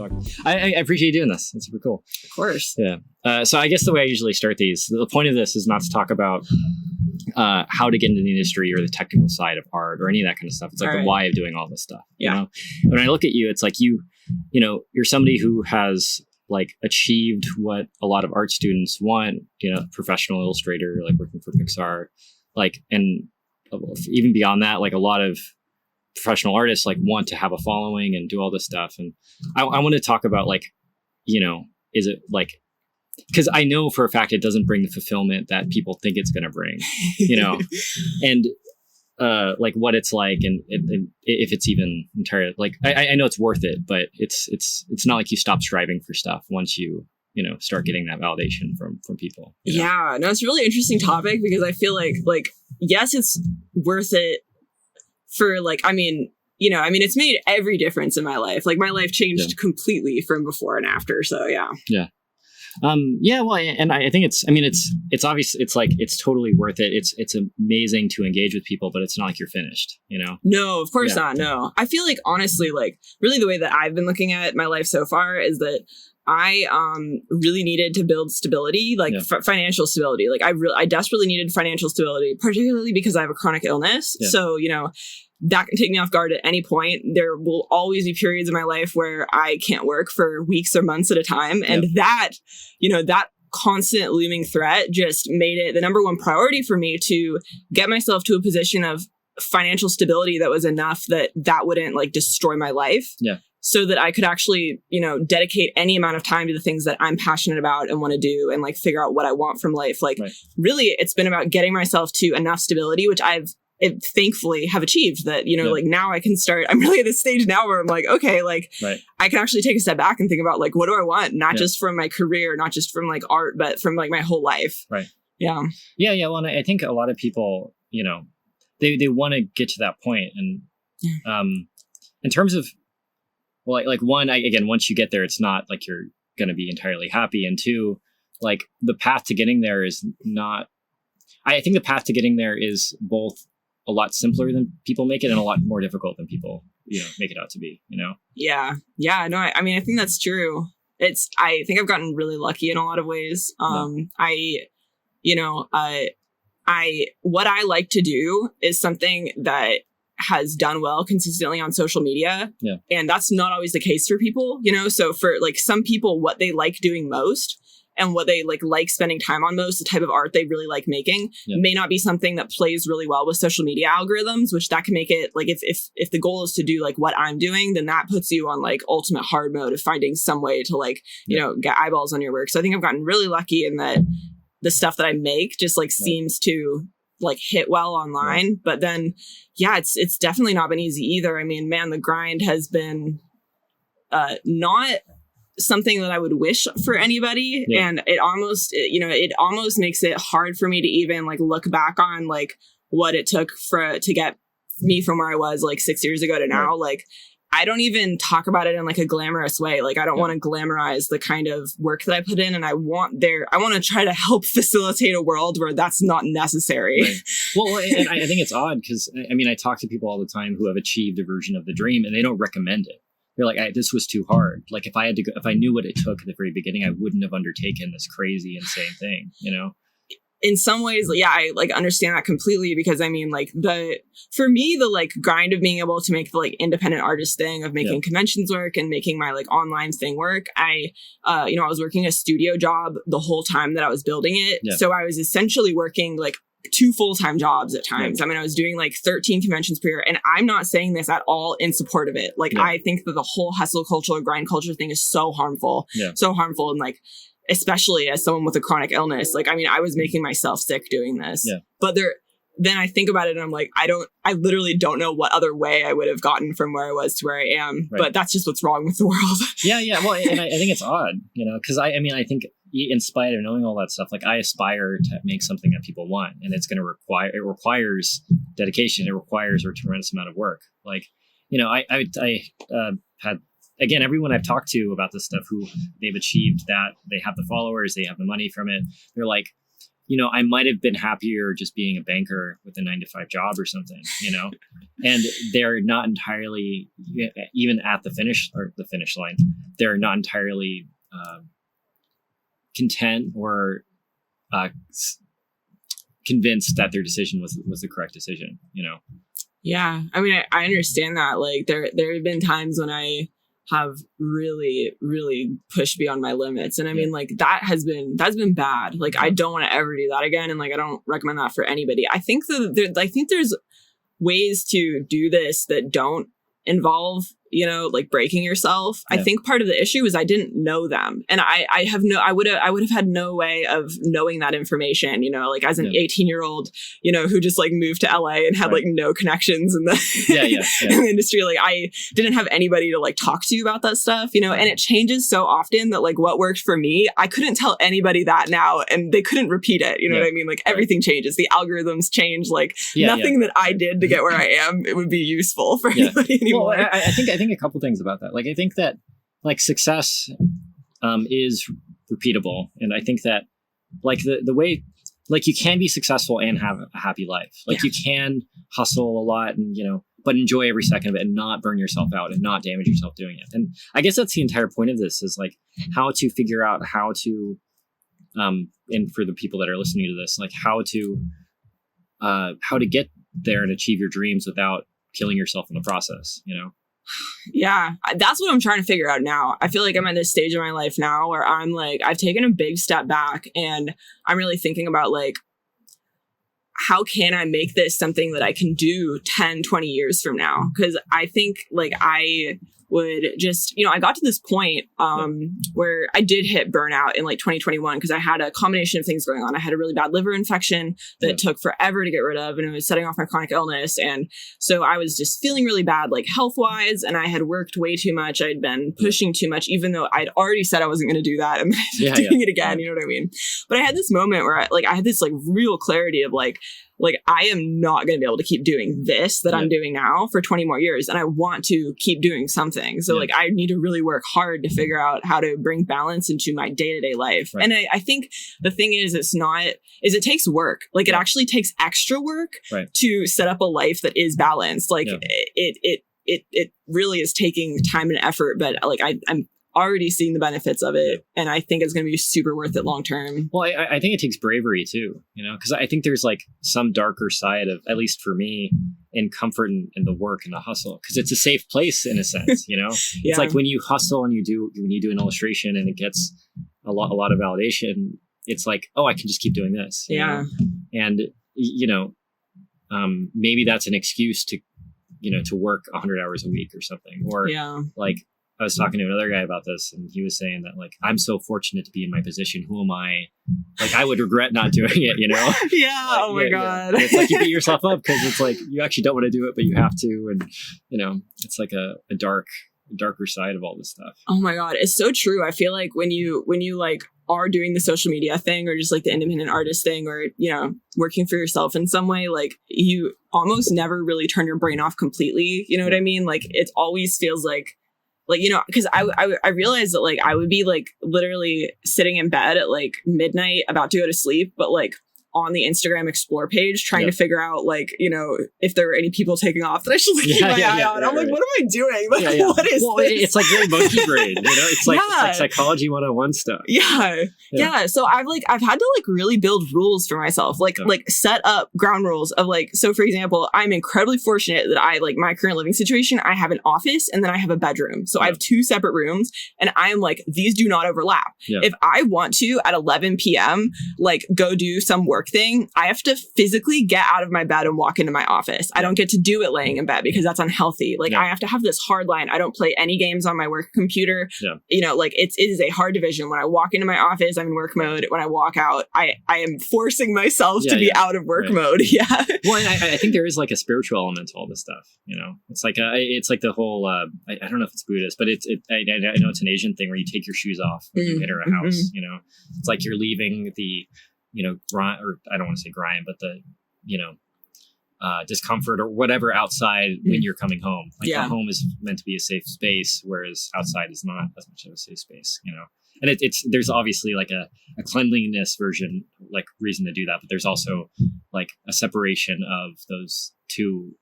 talk. I appreciate you doing this. It's super cool. Of course. Yeah. So I guess the way I usually start these, the point of this is not to talk about how to get into the industry or the technical side of art or any of that kind of stuff. It's like the why of doing all this stuff. You know? When I look at you, it's like you know, you're somebody who has like achieved what a lot of art students want, you know, professional illustrator, like working for Pixar, like, and even beyond that, like a lot of professional artists like want to have a following and do all this stuff. And I want to talk about like, you know, is it like, because I know for a fact it doesn't bring the fulfillment that people think it's going to bring, you know, and like what it's like, and if it's even entirely like, I know it's worth it, but it's not like you stop striving for stuff once you know, start getting that validation from people. You know? Yeah, no, it's a really interesting topic because I feel like, yes, it's worth it for like, I mean, you know, I mean, it's made every difference in my life. Like my life changed completely from before and after. So yeah. Yeah. Well, and I think it's obvious. It's like, it's totally worth it. It's amazing to engage with people, but it's not like you're finished, you know? No, of course not. No, I feel like honestly, like really the way that I've been looking at my life so far is that I really needed to build stability, like financial stability. Like I desperately needed financial stability, particularly because I have a chronic illness. Yeah. So, you know, that can take me off guard at any point. There will always be periods in my life where I can't work for weeks or months at a time. And that, you know, that constant looming threat just made it the number one priority for me to get myself to a position of financial stability that was enough that wouldn't like destroy my life. Yeah. So that I could actually, you know, dedicate any amount of time to the things that I'm passionate about and want to do and like figure out what I want from life. Like really, it's been about getting myself to enough stability, which I've thankfully have achieved that, you know, like now I can start, I'm really at this stage now where I'm like, okay, like I can actually take a step back and think about like, what do I want? Not just from my career, not just from like art, but from like my whole life. Right. Yeah. Yeah. Well, and I think a lot of people, you know, they want to get to that point. And in terms of, well, like one, again, once you get there, it's not like you're going to be entirely happy. And two, like the path to getting there is not, I think the path to getting there is both a lot simpler than people make it and a lot more difficult than people, you know, make it out to be, you know? Yeah. Yeah. No, I mean, I think that's true. I think I've gotten really lucky in a lot of ways. What I like to do is something that has done well consistently on social media. Yeah. And that's not always the case for people, you know? So for like some people, what they like doing most and what they like spending time on most, the type of art they really like making may not be something that plays really well with social media algorithms, which that can make it like, if the goal is to do like what I'm doing, then that puts you on like ultimate hard mode of finding some way to like, you know, get eyeballs on your work. So I think I've gotten really lucky in that the stuff that I make just like seems to like hit well online, but then it's definitely not been easy either. I mean, man, the grind has been not something that I would wish for anybody, and it almost makes it hard for me to even like look back on like what it took to get me from where I was like 6 years ago to now. Like I don't even talk about it in like a glamorous way. Like I don't want to glamorize the kind of work that I put in, and I want to try to help facilitate a world where that's not necessary. Right. Well, and I think it's odd because I mean, I talk to people all the time who have achieved a version of the dream and they don't recommend it. They're like, this was too hard. Like if I knew what it took at the very beginning, I wouldn't have undertaken this crazy, insane thing, you know? In some ways, yeah, I like understand that completely because I mean, like for me, the like grind of being able to make the like independent artist thing of making conventions work and making my like online thing work. I was working a studio job the whole time that I was building it. Yeah. So I was essentially working like 2 full-time jobs at times. I mean, I was doing like 13 conventions per year, and I'm not saying this at all in support of it. Like, I think that the whole hustle culture, grind culture thing is so harmful, and like, especially as someone with a chronic illness, like, I mean, I was making myself sick doing this, but then I think about it and I'm like, I literally don't know what other way I would have gotten from where I was to where I am, but that's just what's wrong with the world. Yeah. Well, and I think it's odd, you know, because I mean, I think in spite of knowing all that stuff, like I aspire to make something that people want, and it requires dedication. It requires a tremendous amount of work. Like, you know, I had, again, everyone I've talked to about this stuff who they've achieved that, they have the followers, they have the money from it. They're like, I might have been happier just being a banker with a 9-to-5 job or something, and they're not entirely, even at the finish line, they're not entirely content or convinced that their decision was the correct decision, Yeah. I mean, I understand that. Like there have been times when I have really, really pushed beyond my limits. And I mean, like that's been bad. Like I don't want to ever do that again. And like, I don't recommend that for anybody. I think there's ways to do this that don't involve, like breaking yourself. Yeah. I think part of the issue is I didn't know them. And I would have had no way of knowing that information, like as an 18-year-old, who just like moved to LA and had like no connections in the, in the industry. Like I didn't have anybody to like talk to about that stuff, and it changes so often that like what worked for me, I couldn't tell anybody that now and they couldn't repeat it. You know what I mean? Like everything changes. The algorithms change. Like nothing that I did to get where I am, it would be useful for anybody anymore. Well, I think a couple things about that. Like I think that like success is repeatable, and I think that like the way like you can be successful and have a happy life. Like you can hustle a lot and but enjoy every second of it and not burn yourself out and not damage yourself doing it. And I guess that's the entire point of this, is like how to figure out how to and for the people that are listening to this, like how to get there and achieve your dreams without killing yourself in the process, Yeah, that's what I'm trying to figure out now. I feel like I'm at this stage of my life now where I'm like, I've taken a big step back and I'm really thinking about like, how can I make this something that I can do 10, 20 years from now? Because I think like I would just, I got to this point where I did hit burnout in like 2021 because I had a combination of things going on. I had a really bad liver infection that took forever to get rid of, and it was setting off my chronic illness. And so I was just feeling really bad, like health wise, and I had worked way too much. I'd been pushing too much, even though I'd already said I wasn't going to do that, and then doing it again. You know what I mean? But I had this moment where I had this like real clarity of like I am not going to be able to keep doing this that I'm doing now for 20 more years. And I want to keep doing something. So like, I need to really work hard to figure out how to bring balance into my day-to-day life. Right. And I think the thing is, it takes work. Like it actually takes extra work to set up a life that is balanced. Like it really is taking time and effort, but like I'm already seeing the benefits of it, and I think it's going to be super worth it long term. Well, I think it takes bravery too, because I think there's like some darker side of, at least for me, in comfort in the work and the hustle, because it's a safe place in a sense. It's like when you hustle and when you do an illustration and it gets a lot of validation, it's like, oh, I can just keep doing this. You know? And maybe that's an excuse to to work 100 hours a week or something, or like. I was talking to another guy about this, and he was saying that, like, I'm so fortunate to be in my position. Who am I? Like, I would regret not doing it, Yeah. Like, oh my God. It's like you beat yourself up because it's like you actually don't want to do it, but you have to. And, it's like a darker side of all this stuff. Oh my God. It's so true. I feel like when you like are doing the social media thing, or just like the independent artist thing, or, working for yourself in some way, like you almost never really turn your brain off completely. You know what I mean? Like it always feels like, because I realized that like I would be like literally sitting in bed at like midnight about to go to sleep, but like on the Instagram Explore page trying to figure out like, if there were any people taking off that I should keep my eye on. I'm like, what am I doing? Like, what is this? It's like really monkey brain, it's like it's like psychology 101 stuff. Yeah. So I've had to like really build rules for myself, like set up ground rules of like, so for example, I'm incredibly fortunate that I like my current living situation, I have an office and then I have a bedroom. So I have 2 separate rooms, and I'm like, these do not overlap. If I want to at 11 p.m. like go do some work thing, I have to physically get out of my bed and walk into my office. I don't get to do it laying in bed because that's unhealthy. Like I have to have this hard line. I don't play any games on my work computer. Like it is a hard division. When I walk into my office, I'm in work mode. When I walk out, I am forcing myself to be out of work mode. Well, I think there is like a spiritual element to all this stuff. It's like the whole. I don't know if it's Buddhist, but I know it's an Asian thing where you take your shoes off when you enter a house. It's like you're leaving the grind, or I don't want to say grind, but the, discomfort or whatever outside when you're coming home. Like the home is meant to be a safe space, whereas outside is not as much of a safe space, And it's there's obviously like a cleanliness version, like reason to do that, but there's also like a separation of those two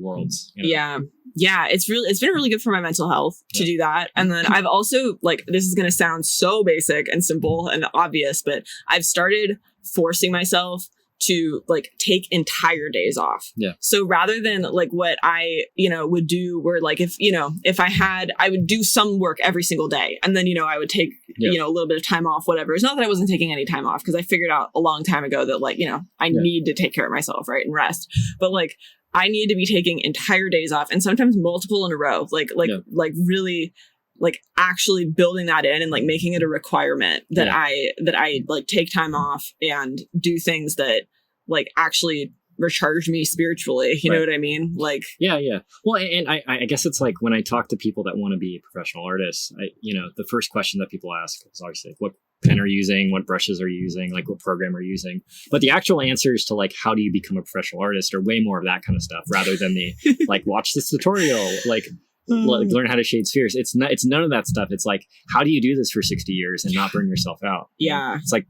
worlds. You know? Yeah. It's been really good for my mental health to do that. And then I've also, like, this is going to sound so basic and simple and obvious, but I've started forcing myself to like take entire days off. Yeah. So rather than like what I, would do where like if I would do some work every single day and then, I would take, a little bit of time off, whatever. It's not that I wasn't taking any time off because I figured out a long time ago that like, I need to take care of myself, right? And rest. But like, I need to be taking entire days off and sometimes multiple in a row, like really like actually building that in and like making it a requirement that I like take time off and do things that like actually recharge me spiritually. You know what I mean? Like, yeah. Well, and I guess it's like when I talk to people that want to be professional artists, the first question that people ask is obviously like, what pen are you using? What brushes are you using? Like what program are you using? But the actual answers to like, how do you become a professional artist are way more of that kind of stuff rather than the like, watch this tutorial, like learn how to shade spheres. It's none of that stuff. It's like, how do you do this for 60 years and not burn yourself out? Yeah. It's like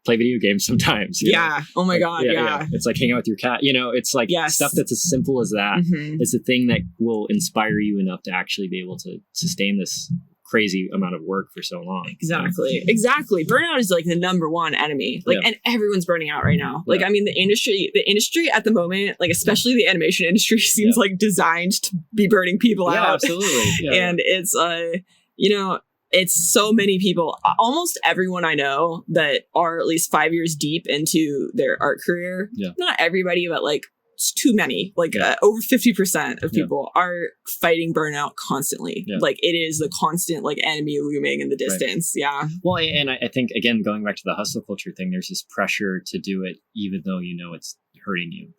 play video games sometimes. Yeah. Oh my God. Yeah. It's like hang out with your cat. It's like stuff that's as simple as that is the thing that will inspire you enough to actually be able to sustain this crazy amount of work for so long. Exactly. Burnout is like the number one enemy. Like, and everyone's burning out right now. Like, I mean, the industry at the moment, like, especially the animation industry seems like designed to be burning people out. Yeah, absolutely. Yeah, and it's, it's so many people, almost everyone I know that are at least 5 years deep into their art career. Yeah. Not everybody, but like, it's too many. Like over 50% of people are fighting burnout constantly. Yeah. Like it is the constant like enemy looming in the distance. Right. Yeah. Well, and I think again, going back to the hustle culture thing, there's this pressure to do it, even though it's hurting you.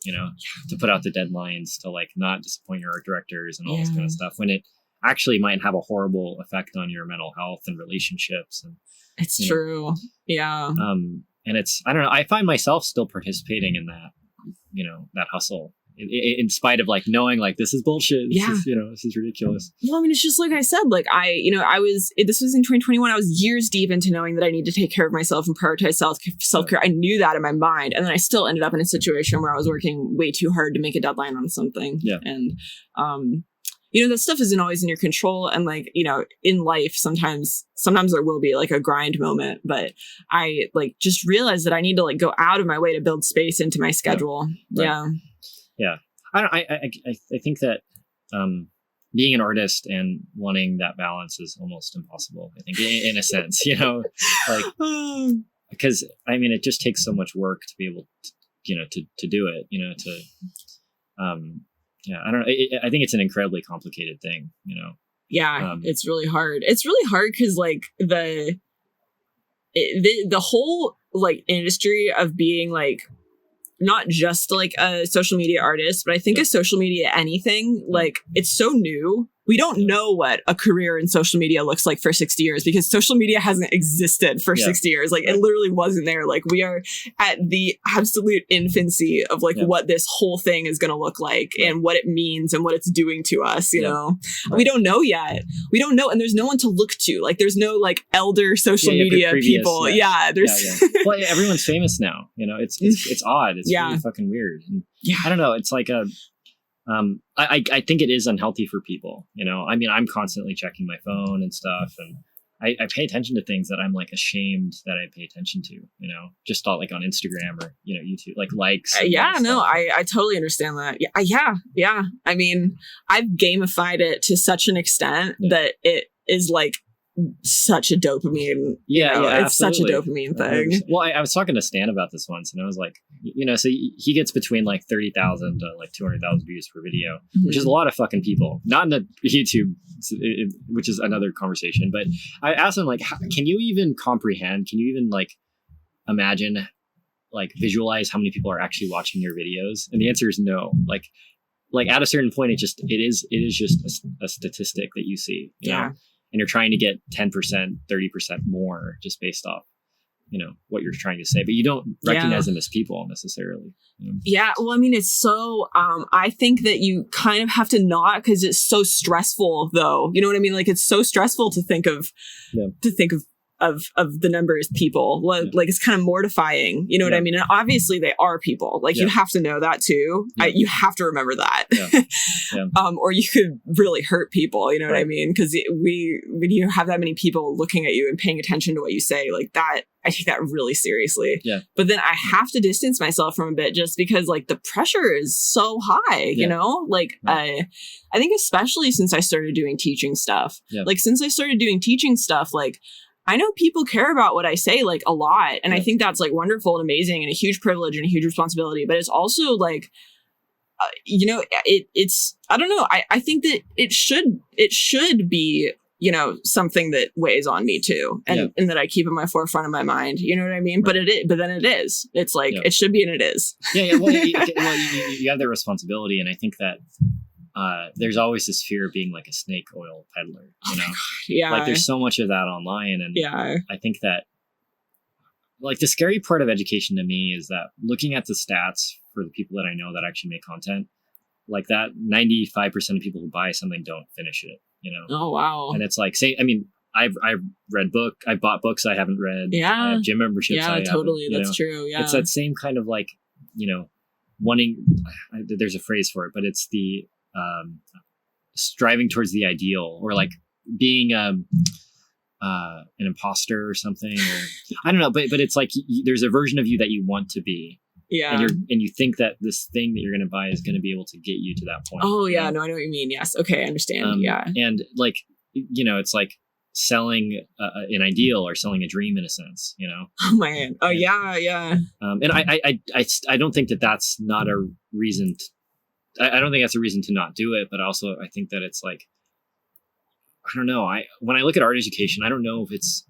To put out the deadlines, to like not disappoint your art directors and all this kind of stuff, when it actually might have a horrible effect on your mental health and relationships. And it's true. Yeah. And it's, I don't know. I find myself still participating in that. That hustle in spite of like knowing like this is bullshit. This is ridiculous. Well, I mean, it's just like I said, like this was in 2021. I was years deep into knowing that I need to take care of myself and prioritize self-care. I knew that in my mind. And then I still ended up in a situation where I was working way too hard to make a deadline on something. Yeah. And, that stuff isn't always in your control. And like, in life, sometimes there will be like a grind moment, but I like just realized that I need to like go out of my way to build space into my schedule. Yeah. Right. Yeah. I think that, being an artist and wanting that balance is almost impossible. I think in a sense, like, because I mean, it just takes so much work to be able to, to do it, yeah, I don't know. I think it's an incredibly complicated thing, Yeah, it's really hard. It's really hard because like the whole like industry of being like not just like a social media artist, but I think a social media anything, like it's so new. We don't know what a career in social media looks like for 60 years because social media hasn't existed for 60 years. Like it literally wasn't there. Like we are at the absolute infancy of like what this whole thing is going to look like and what it means and what it's doing to us, you know? We don't know yet. We don't know. And there's no one to look to. Like there's no like elder social media people. There's well, everyone's famous now. It's odd. It's really fucking weird. And I don't know. It's like I think it is unhealthy for people, I mean, I'm constantly checking my phone and stuff, and I pay attention to things that I'm like ashamed that I pay attention to, just thought like on Instagram or, YouTube, like likes. I totally understand that. Yeah. I mean, I've gamified it to such an extent that it is like such a dopamine. It's such a dopamine thing. Well, I was talking to Stan about this once, and I was like, so he gets between like 30,000 to like 200,000 views per video, which is a lot of fucking people. Not in the YouTube, which is another conversation. But I asked him like, can you even comprehend? Can you even like imagine, like visualize how many people are actually watching your videos? And the answer is no. Like at a certain point, it is just a statistic that you see. You know? And you're trying to get 10%, 30% more just based off what you're trying to say, but you don't recognize them as people necessarily. Yeah. Well, I mean, it's so, I think that you kind of have to not, because it's so stressful though. You know what I mean? Like, it's so stressful to think of the number as people. Like it's kind of mortifying. You know what I mean? And obviously they are people. Like you have to know that too. You have to remember that. Or you could really hurt people. You know what I mean? Because when you have that many people looking at you and paying attention to what you say, like that, I take that really seriously. Yeah. But then I have to distance myself from a bit just because like the pressure is so high, you know? Like I think especially since I started doing teaching stuff, like I know people care about what I say like a lot. And I think that's like wonderful and amazing and a huge privilege and a huge responsibility. But it's also like, it's, I don't know. I think that it should be, something that weighs on me too. And that I keep in my forefront of my mind. You know what I mean? Right. But then it is. It's like, it should be and it is. Well, you have the responsibility. And I think that there's always this fear of being like a snake oil peddler, like there's so much of that online. And I think that like the scary part of education to me is that looking at the stats for the people that I know that actually make content like that, 95% of people who buy something don't finish it, Oh, wow. And it's like, I've bought books I haven't read. Yeah. I have gym memberships. Yeah, totally. That's true. Yeah. It's that same kind of like, wanting, there's a phrase for it, but it's the, striving towards the ideal, or like being an imposter or something, or I don't know, but it's like there's a version of you that you want to be, and you think that this thing that you're going to buy is going to be able to get you to that point. Oh yeah, no, I know what you mean. Yes, okay, I understand. And like it's like selling an ideal or selling a dream in a sense, Oh man, oh yeah. And I don't think that that's not a reason. I don't think that's a reason to not do it, but also I think that it's like, I don't know. When I look at art education, I don't know if it's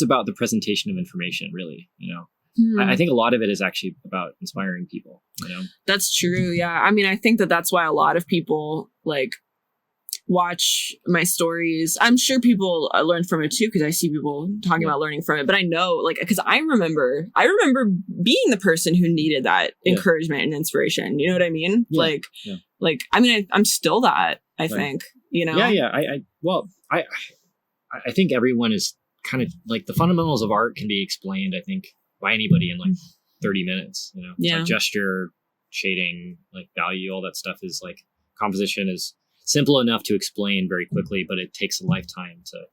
about the presentation of information, really. I think a lot of it is actually about inspiring people. That's true. Yeah. I mean, I think that's why a lot of people like watch my stories. I'm sure people learn from it too, because I see people talking about learning from it. But I know, like, because I remember being the person who needed that encouragement and inspiration. You know what I mean? Yeah. Like, I mean, I'm still that. I think. Yeah. I think everyone is kind of like the fundamentals of art can be explained, I think, by anybody in like 30 minutes. Like gesture, shading, like value, all that stuff is like composition is simple enough to explain very quickly, but it takes a lifetime to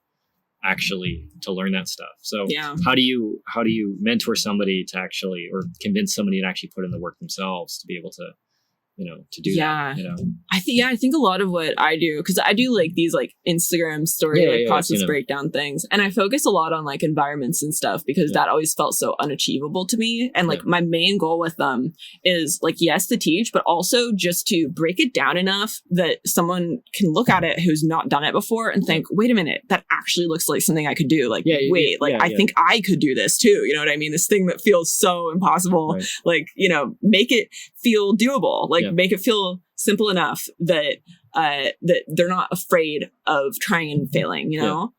learn that stuff. So how do you mentor somebody to actually, or convince somebody to actually put in the work themselves to be able to, to do that? I think a lot of what I do, because I do like these like Instagram story process breakdown things, and I focus a lot on like environments and stuff because that always felt so unachievable to me. And like my main goal with them is like, yes, to teach, but also just to break it down enough that someone can look at it who's not done it before and think, wait a minute, that actually looks like something I could do. Like, I think I could do this too. You know what I mean? This thing that feels so impossible, like, make it feel doable. Like, make it feel simple enough that that they're not afraid of trying and failing, Well,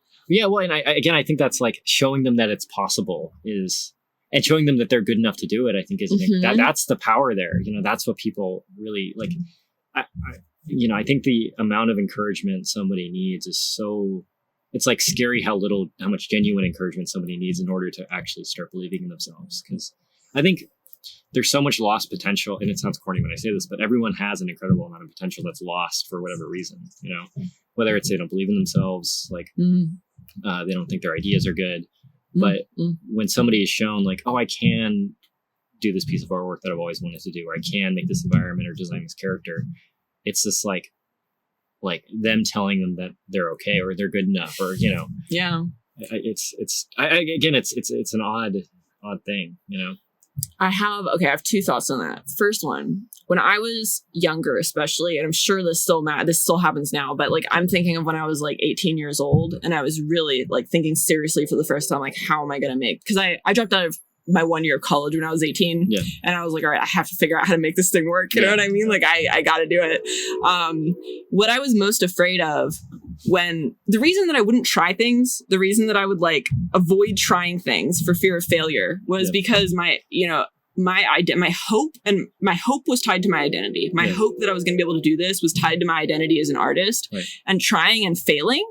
and I think that's like showing them that it's possible and showing them that they're good enough to do it. I think that's the power there. That's what people really like. I think the amount of encouragement somebody needs is so. It's like scary how much genuine encouragement somebody needs in order to actually start believing in themselves. Because I think there's so much lost potential, and it sounds corny when I say this, but everyone has an incredible amount of potential that's lost for whatever reason, whether it's they don't believe in themselves, like they don't think their ideas are good. But when somebody is shown like, oh, I can do this piece of artwork that I've always wanted to do, or I can make this environment or design this character, it's just like them telling them that they're okay or they're good enough, or, it's an odd thing, I have two thoughts on that. First one, when I was younger, especially, and I'm sure this still happens now, but like I'm thinking of when I was like 18 years old and I was really like thinking seriously for the first time, like, how am I going to make, because I dropped out of my 1 year of college when I was 18 and I was like, all right, I have to figure out how to make this thing work. You know what I mean? Like I got to do it. What I was most afraid of when the reason that I wouldn't try things, the reason that I would like avoid trying things for fear of failure was because my hope was tied to my identity. My hope that I was going to be able to do this was tied to my identity as an artist, and trying and failing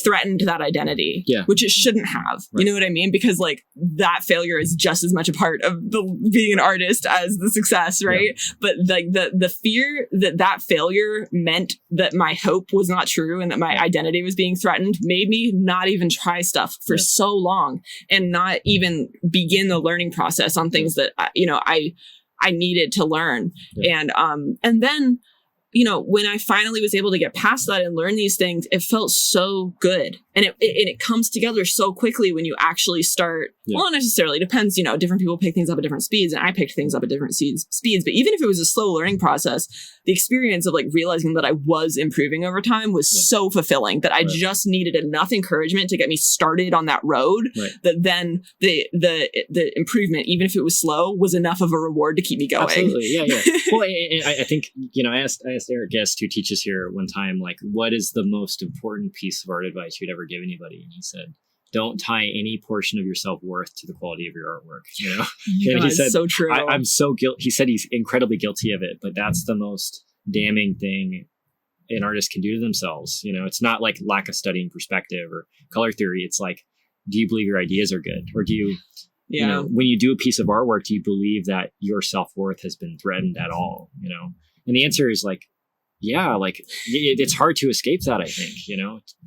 threatened that identity, which it shouldn't have. You know what I mean? Because like that failure is just as much a part of the being an artist as the success, right? But like the fear that failure meant that my hope was not true and that my identity was being threatened made me not even try stuff for so long and not even begin the learning process on things that I needed to learn. And then when I finally was able to get past that and learn these things, it felt so good. And it comes together so quickly when you actually start. Well, not necessarily. It depends. Different people pick things up at different speeds, and I picked things up at different speeds. But even if it was a slow learning process, the experience of like realizing that I was improving over time was so fulfilling that I just needed enough encouragement to get me started on that road. That then the improvement, even if it was slow, was enough of a reward to keep me going. Absolutely, yeah. Well, I think I asked Eric Guest, who teaches here, one time, like, what is the most important piece of art advice you'd ever give anybody? And he said, don't tie any portion of your self-worth to the quality of your artwork. And he said, so true. I'm so guilty. He said he's incredibly guilty of it, but that's the most damning thing an artist can do to themselves. It's not like lack of studying perspective or color theory. It's like, do you believe your ideas are good? Or do you, when you do a piece of artwork, do you believe that your self-worth has been threatened at all? And the answer is like, yeah, like it's hard to escape that, I think,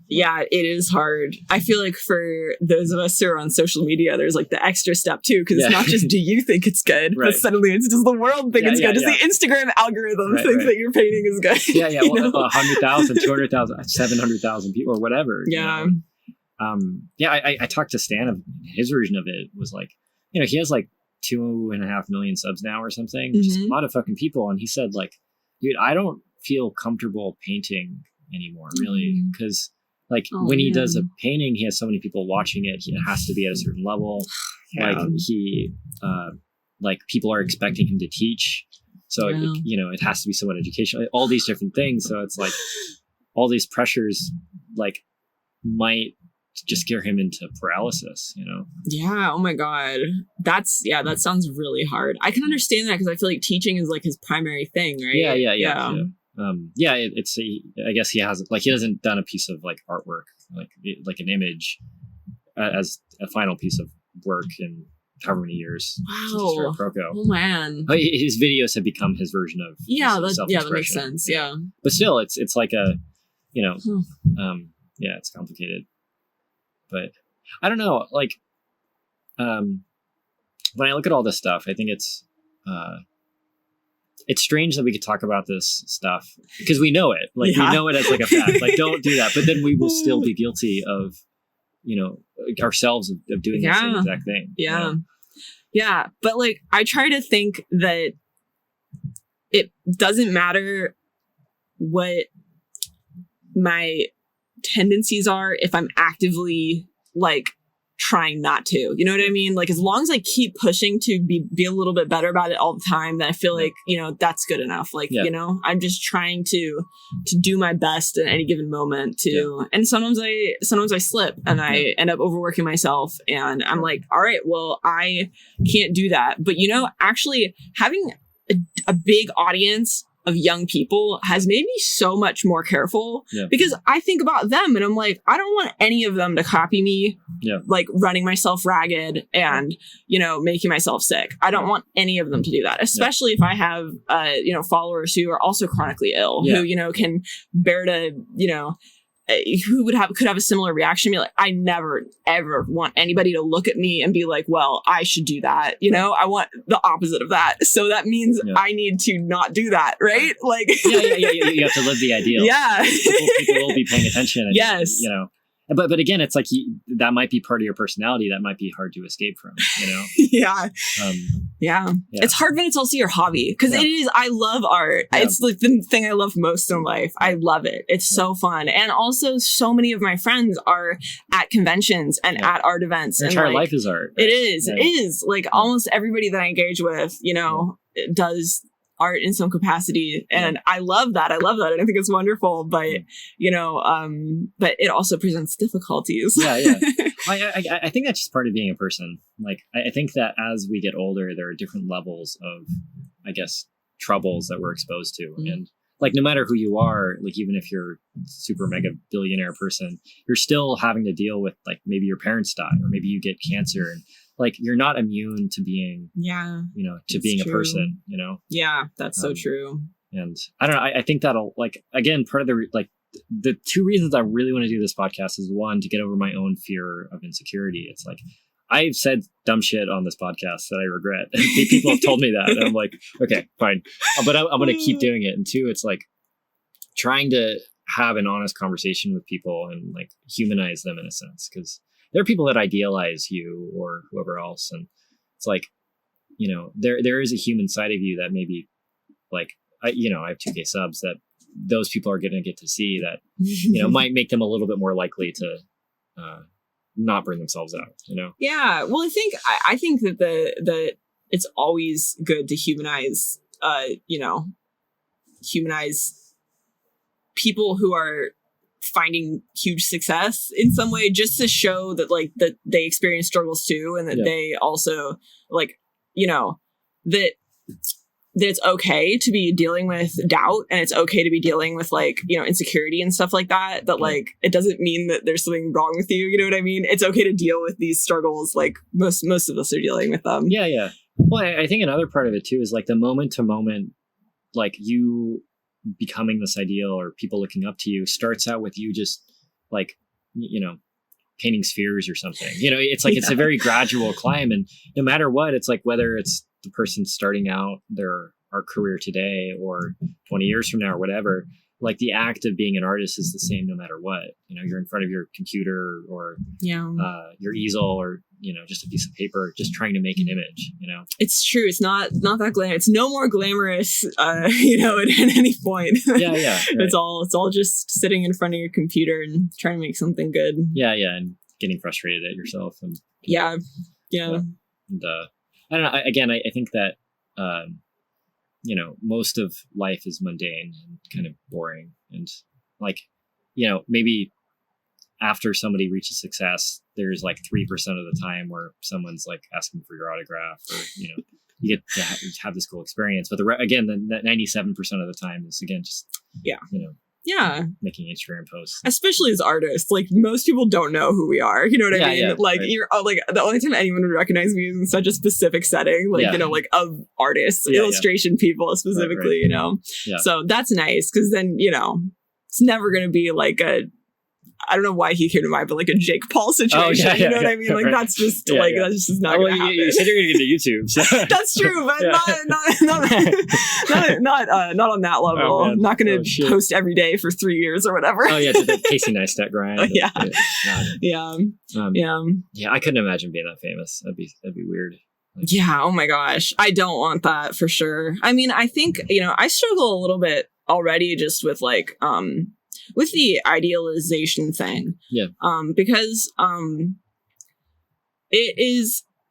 Yeah, it is hard. I feel like for those of us who are on social media, there's like the extra step too, because it's not just do you think it's good, but suddenly it's does the world think it's good? Does the Instagram algorithm think that your painting is good? Yeah. Well, 100,000, 200,000, 700,000 people or whatever. Yeah. I talked to Stan of his version of it was like, he has like 2.5 million subs now or something, which is a lot of fucking people. And he said like, dude, I don't feel comfortable painting anymore, really, because like when he does a painting, he has so many people watching it. It has to be at a certain level. Like he, like people are expecting him to teach, so it has to be somewhat educational. All these different things. So it's like all these pressures, like might just scare him into paralysis. Yeah. Oh my God. That sounds really hard. I can understand that because I feel like teaching is like his primary thing, right? Yeah. It's I guess he hasn't done a piece of like artwork, like an image as a final piece of work in however many years. Wow. Oh man. His videos have become his version of that makes sense. Yeah. But still, it's like a, it's complicated. But I don't know, like, when I look at all this stuff, I think it's strange that we could talk about this stuff because we know it. Like, we know it as like a fact. Like, don't do that. But then we will still be guilty of, ourselves of doing the same exact thing. Yeah. Yeah. But like, I try to think that it doesn't matter what my tendencies are if I'm actively like trying not to, you know what I mean? Like as long as I keep pushing to be a little bit better about it all the time, then I feel like, that's good enough. Like, I'm just trying to do my best at any given moment and sometimes I slip and I end up overworking myself and I'm like, all right, well, I can't do that. But actually having a big audience of young people has made me so much more careful because I think about them and I'm like, I don't want any of them to copy me, like running myself ragged and, making myself sick. I don't want any of them to do that, especially if I have, followers who are also chronically ill, who, can bear to, who could have a similar reaction. Be like, I never ever want anybody to look at me and be like, well, I should do that. I want the opposite of that. So that means I need to not do that. Right. Like, you have to live the ideal. Yeah. People will be paying attention. And, yes. But again, it's like that might be part of your personality that might be hard to escape from, Yeah. It's hard when it's also your hobby because it is. I love art. It's like the thing I love most in life. I love it. It's so fun. And also so many of my friends are at conventions and at art events. Your entire life is art. Right? It is. Yeah. It is like almost everybody that I engage with, does art in some capacity. And I love that. And I think it's wonderful, but but it also presents difficulties. Yeah. I think that's just part of being a person. Like, I think that as we get older, there are different levels of, I guess, troubles that we're exposed to. And like, no matter who you are, like, even if you're super mega billionaire person, you're still having to deal with, like, maybe your parents die, or maybe you get cancer, and like, you're not immune to being, to being a person, Yeah, that's so true. And I don't know, I think that'll, like, again, part of the two reasons I really want to do this podcast is, one, to get over my own fear of insecurity. It's like, I've said dumb shit on this podcast that I regret. People have told me that. And I'm like, okay, fine. But I'm going to keep doing it. And two, it's like trying to have an honest conversation with people and like humanize them in a sense. Because there are people that idealize you or whoever else. And it's like, there is a human side of you that maybe, like, I have 2K subs that those people are going to get to see that, might make them a little bit more likely to not burn themselves out, Yeah. Well, I think that the it's always good to humanize people who are finding huge success in some way, just to show that, like, that they experience struggles too, and that they also, like, that it's okay to be dealing with doubt, and it's okay to be dealing with, like, insecurity and stuff like that, like, it doesn't mean that there's something wrong with you. You know what I mean? It's okay to deal with these struggles. Like, most of us are dealing with them. Yeah. Well, I think another part of it too is, like, the moment to moment, like, you becoming this ideal or people looking up to you starts out with you just, like, painting spheres or something. It's like, it's a very gradual climb, and no matter what, it's like, whether it's the person starting out our career today or 20 years from now or whatever, like, the act of being an artist is the same no matter what. You're in front of your computer or your easel or just a piece of paper, just trying to make an image. It's true. It's not that glamorous. It's no more glamorous at any point. Yeah right. It's all just sitting in front of your computer and trying to make something good. Yeah and getting frustrated at yourself. And yeah and I don't know. Again, I think that, most of life is mundane and kind of boring. And, like, maybe after somebody reaches success, there's like 3% of the time where someone's like asking for your autograph, or, you get to have this cool experience. But again, the 97% of the time is, again, just, making Instagram posts. Especially as artists, like, most people don't know who we are. You know what I mean? Yeah, like, right. You're like, the only time anyone would recognize me is in such a specific setting, like, like, of artists, illustration people specifically, right. Yeah. So that's nice, because then, it's never going to be like I don't know why he came to mind, but like a Jake Paul situation. You know what I mean? Like, that's just that's just not going to happen. You said you're going to get to YouTube. So. That's true, but not on that level. Oh, I'm not going to post every day for 3 years or whatever. Oh yeah, the Casey Neistat grind. Yeah. I couldn't imagine being that famous. That'd be weird. Yeah. Oh my gosh, I don't want that for sure. I mean, I think I struggle a little bit already just with like with the idealization thing. Yeah. Because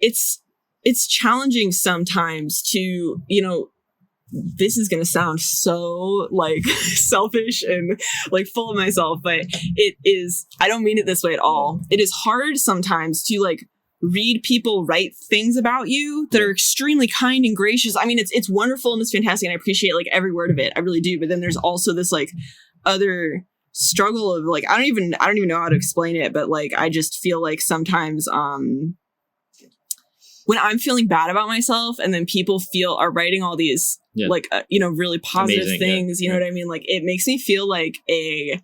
it's challenging sometimes to, this is going to sound so like selfish and like full of myself, but it is, I don't mean it this way at all. It is hard sometimes to like read people write things about you that are extremely kind and gracious. I mean, it's wonderful and it's fantastic, and I appreciate like every word of it. I really do. But then there's also this like other struggle of like, I don't even know how to explain it, but like, I just feel like sometimes when I'm feeling bad about myself and then people are writing all these like really positive things, you know what I mean? Like, it makes me feel like I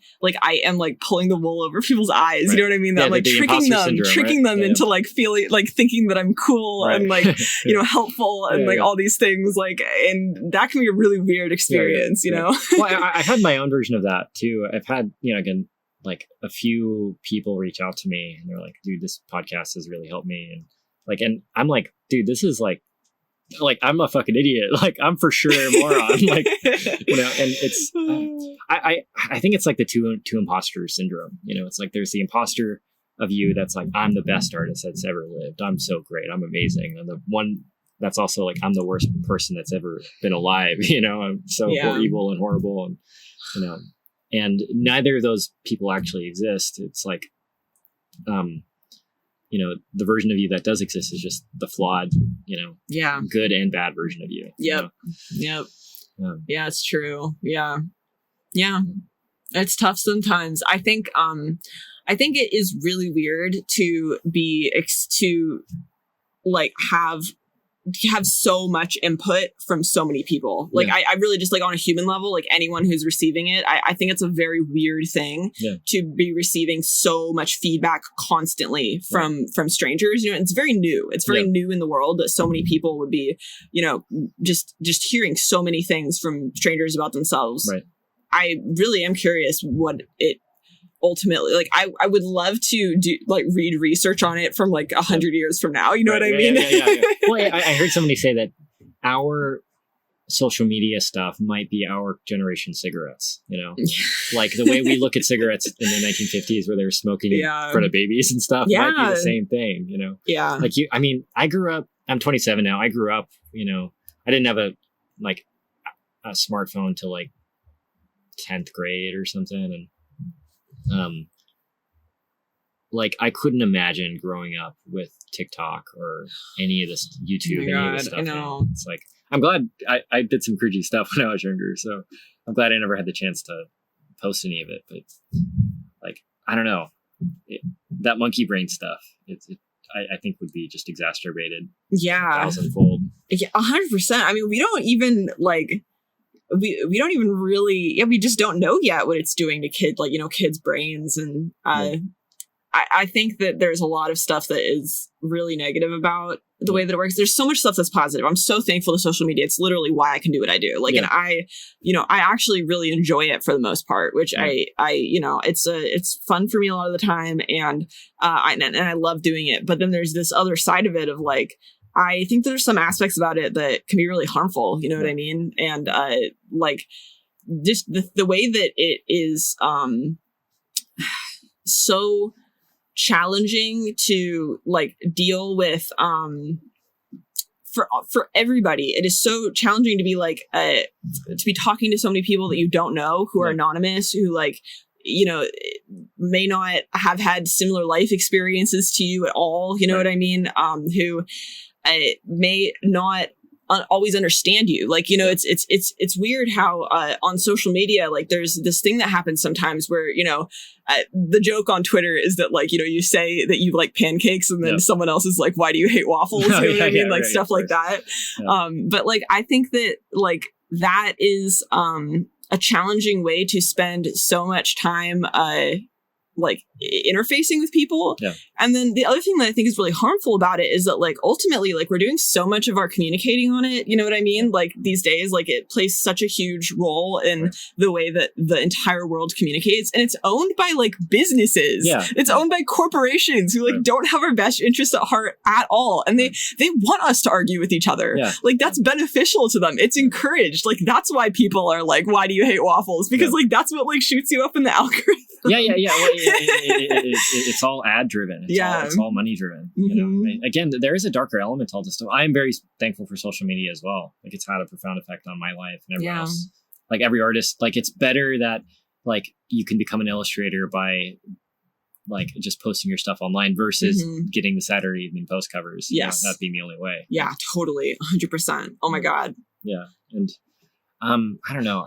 am like pulling the wool over people's eyes. Right. You know what I mean? That I'm like tricking them into like feeling like thinking that I'm cool and like helpful and like all these things, like, and that can be a really weird experience, you know? Well, I've had my own version of that too. I've had, again, like a few people reach out to me and they're like, dude, this podcast has really helped me. And like, and I'm like, dude, this is like I'm a fucking idiot. Like, I'm for sure a moron. Like, and it's, I think it's like the two imposter syndrome. It's like there's the imposter of you that's like, I'm the best artist that's ever lived. I'm so great. I'm amazing. And the one that's also like, I'm the worst person that's ever been alive. I'm so evil and horrible, and and neither of those people actually exist. It's like, the version of you that does exist is just the flawed, good and bad version of you. Yep. Yeah, it's true. Yeah. It's tough sometimes. I think it is really weird to have so much input from so many people. Like, I really just, like, on a human level, like, anyone who's receiving it, I think it's a very weird thing to be receiving so much feedback constantly from strangers. It's very new. It's very new in the world that so many people would be, just hearing so many things from strangers about themselves. Right. I really am curious what it ultimately, like, I would love to do, like, read research on it from like 100 years from now. You know what I mean? Yeah. Well, I heard somebody say that our social media stuff might be our generation cigarettes, like the way we look at cigarettes in the 1950s where they were smoking in front of babies and stuff might be the same thing, like I grew up, I'm 27 now. I grew up, I didn't have a smartphone till like 10th grade or something. And like, I couldn't imagine growing up with TikTok or any of this YouTube, any of this stuff. I know. It's like, I'm glad I did some cringy stuff when I was younger, so I'm glad I never had the chance to post any of it. But like, I don't know, that monkey brain stuff, I think would be just exacerbated. 1,000-fold. Yeah, 100%. I mean, we don't even like. We don't even really, we just don't know yet what it's doing to kids' brains. And I think that there's a lot of stuff that is really negative about the way that it works. There's so much stuff that's positive. I'm so thankful to social media. It's literally why I can do what I do. Like, and I actually really enjoy it for the most part, which it's fun for me a lot of the time. And I love doing it. But then there's this other side of it of like, I think there's some aspects about it that can be really harmful. You know what I mean? And like, just the way that it is so challenging to like deal with for everybody. It is so challenging to be like to be talking to so many people that you don't know, who are anonymous, who like, may not have had similar life experiences to you at all. You know what I mean? Who may not always understand you. Like, it's weird how on social media, like, there's this thing that happens sometimes where, the joke on Twitter is that, like, you say that you like pancakes and then someone else is like, why do you hate waffles? You know what I mean? Like, stuff like that. Yeah. But like, I think that like that is a challenging way to spend so much time like interfacing with people. Yeah. And then the other thing that I think is really harmful about it is that like ultimately like we're doing so much of our communicating on it. You know what I mean? Like these days, like it plays such a huge role in the way that the entire world communicates, and it's owned by like businesses. Yeah. It's owned by corporations who like don't have our best interests at heart at all. And they want us to argue with each other. Yeah. Like that's beneficial to them. It's encouraged. Like that's why people are like, why do you hate waffles? Because like that's what like shoots you up in the algorithm. Yeah. Well, it's all ad driven. It's all money driven. Mm-hmm. Again, there is a darker element to all this stuff. I am very thankful for social media as well. Like it's had a profound effect on my life and everyone else. Like every artist, like it's better that like you can become an illustrator by like just posting your stuff online versus getting the Saturday Evening Post covers. Yes, that being the only way. Yeah, totally, 100%. Oh my god. Yeah, and I don't know.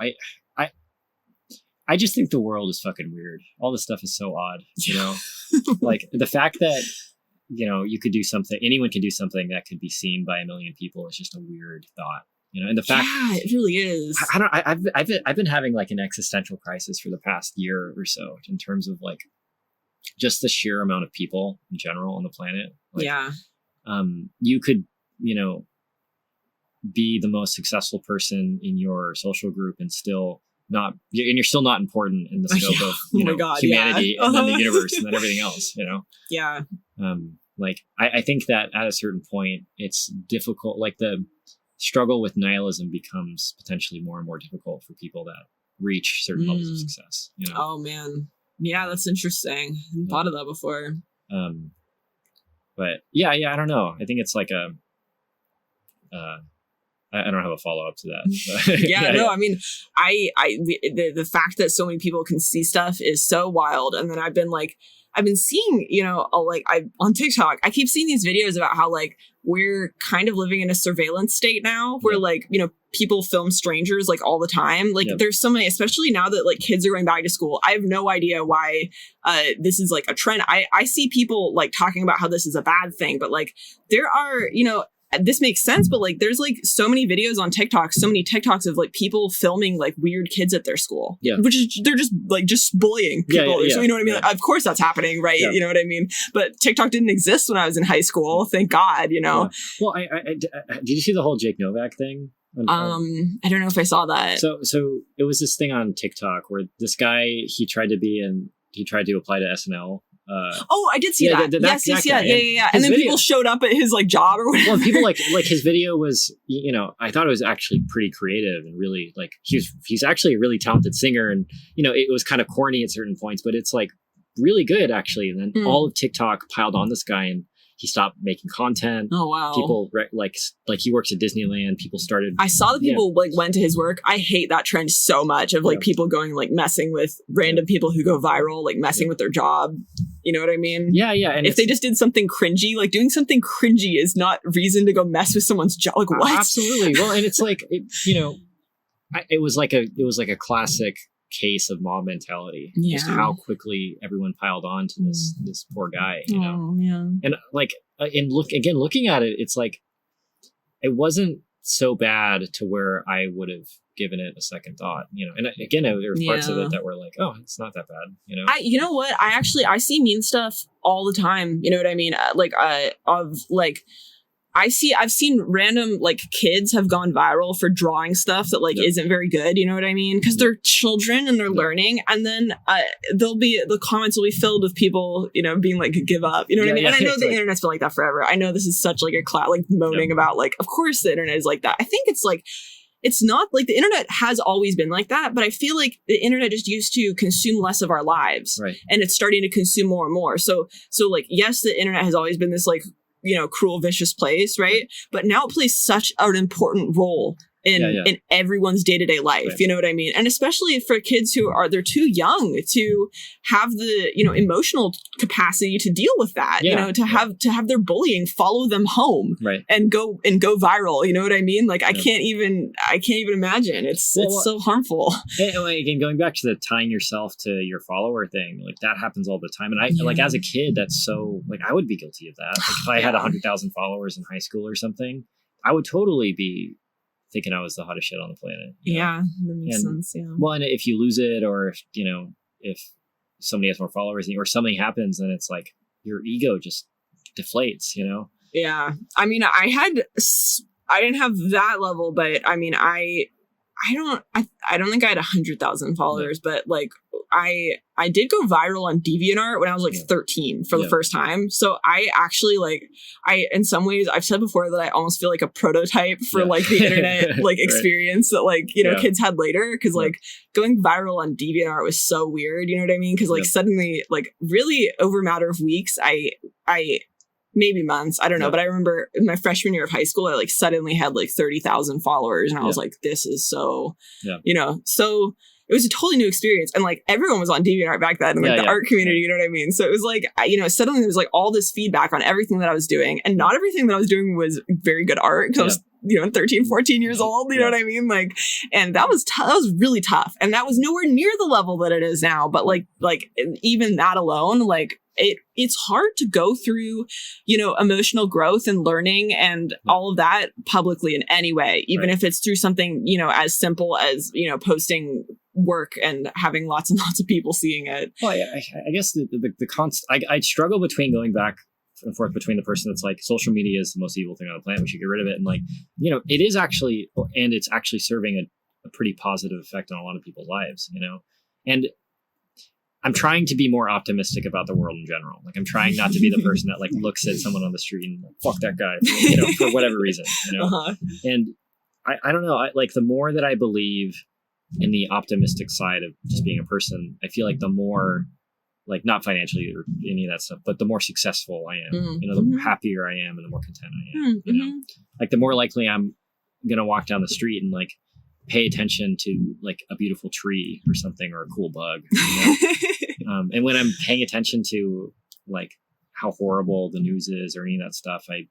I just think the world is fucking weird. All this stuff is so odd, like the fact that, you could do something, anyone can do something that could be seen by a million people is just a weird thought, and the fact, it really is. I've been having like an existential crisis for the past year or so in terms of like just the sheer amount of people in general on the planet. Like, you could, be the most successful person in your social group and you're still not important in the scope of humanity and then the universe and then everything else, Yeah. Like I think that at a certain point it's difficult, like the struggle with nihilism becomes potentially more and more difficult for people that reach certain levels of success, Oh man. Yeah, that's interesting. I hadn't thought of that before. But yeah, I don't know. I think it's like I don't have a follow up to that. I mean, the fact that so many people can see stuff is so wild. And then I've been seeing, on TikTok, I keep seeing these videos about how like we're kind of living in a surveillance state now where people film strangers like all the time. Like there's so many, especially now that like kids are going back to school. I have no idea why this is like a trend. I see people like talking about how this is a bad thing, but like there are, this makes sense, but like there's like so many videos on TikTok, so many TikToks of like people filming like weird kids at their school, which is they're just bullying people. So you know what I mean? Like, of course that's happening, right? You know what I mean? But TikTok didn't exist when I was in high school. Thank God, Well, did you see the whole Jake Novak thing? I don't know if I saw that. So it was this thing on TikTok where this guy he tried to apply to SNL. I did see that. Yeah. And then people showed up at his like job or whatever. Well, people like his video was, I thought it was actually pretty creative and really like he's actually a really talented singer, and it was kind of corny at certain points, but it's like really good actually. And then all of TikTok piled on this guy, and he stopped making content. Oh wow! People like he works at Disneyland. People started. I saw that people like went to his work. I hate that trend so much of like people going like messing with random people who go viral, like messing with their job. You know what I mean? Yeah. And if they just did something cringy, like doing something cringy is not reason to go mess with someone's job. Like what? Absolutely. Well, and it's like it was like a classic case of mob mentality. Just how quickly everyone piled on to this poor guy. And like looking at it, it's like it wasn't so bad to where I would have given it a second thought, and again, there were parts of it that were like, oh, it's not that bad, you know what, I see mean stuff all the time, you know what I mean, I've seen random like kids have gone viral for drawing stuff that like isn't very good, you know what I mean, because they're children and they're learning, and then the comments will be filled with people being like give up, you know what I mean, and I know the internet's been like that forever. I know this is such like a like moaning about like, of course the internet is like that. I think it's like it's not like the internet has always been like that, but I feel like the internet just used to consume less of our lives, right? And it's starting to consume more and more. So like, yes, the internet has always been this like, cruel, vicious place, right? But now it plays such an important role in everyone's day-to-day life, right. You know what I mean? And especially for kids they're too young to have the, emotional capacity to deal with that, to have their bullying follow them home, right. and go viral, you know what I mean? Like, I can't even imagine. It's so harmful. Again, going back to the tying yourself to your follower thing, like that happens all the time. And I like as a kid, that's so like, I would be guilty of that. Like, if I had 100,000 followers in high school or something, I would totally be thinking I was the hottest shit on the planet. Yeah, that makes sense. Yeah. Well, and if you lose it, or if somebody has more followers or something happens, then it's like your ego just deflates. Yeah. I mean, I didn't have that level, but I mean, I don't think I had 100,000 followers, but like I did go viral on DeviantArt when I was like 13 for the first time. So I actually in some ways I've said before that I almost feel like a prototype for like the internet like experience that like, kids had later. Cause like going viral on DeviantArt was so weird. You know what I mean? Cause like suddenly like really over a matter of weeks, I maybe months, I don't know, but I remember in my freshman year of high school, I like suddenly had like 30,000 followers, and I was like, this is so, so it was a totally new experience. And like everyone was on DeviantArt back then, and like the art community, you know what I mean? So it was like, suddenly there was like all this feedback on everything that I was doing, and not everything that I was doing was very good art, because I was 13, 14 years old, you know what I mean? Like, and that was really tough. And that was nowhere near the level that it is now. But like even that alone, like it's hard to go through, emotional growth and learning and all of that publicly in any way, even if it's through something, as simple as, posting work and having lots and lots of people seeing it. Well, I guess the constant, I struggle between going back and forth between the person that's like, social media is the most evil thing on the planet, we should get rid of it, and like, it is actually, and it's actually serving a pretty positive effect on a lot of people's lives, and I'm trying to be more optimistic about the world in general. Like, I'm trying not to be the person that like looks at someone on the street and like, fuck that guy, for whatever reason, and I don't know, like the more that I believe in the optimistic side of just being a person, I feel like the more like not financially or any of that stuff, but the more successful I am, the happier I am and the more content I am, like the more likely I'm going to walk down the street and like pay attention to like a beautiful tree or something or a cool bug, and when I'm paying attention to like how horrible the news is or any of that stuff, I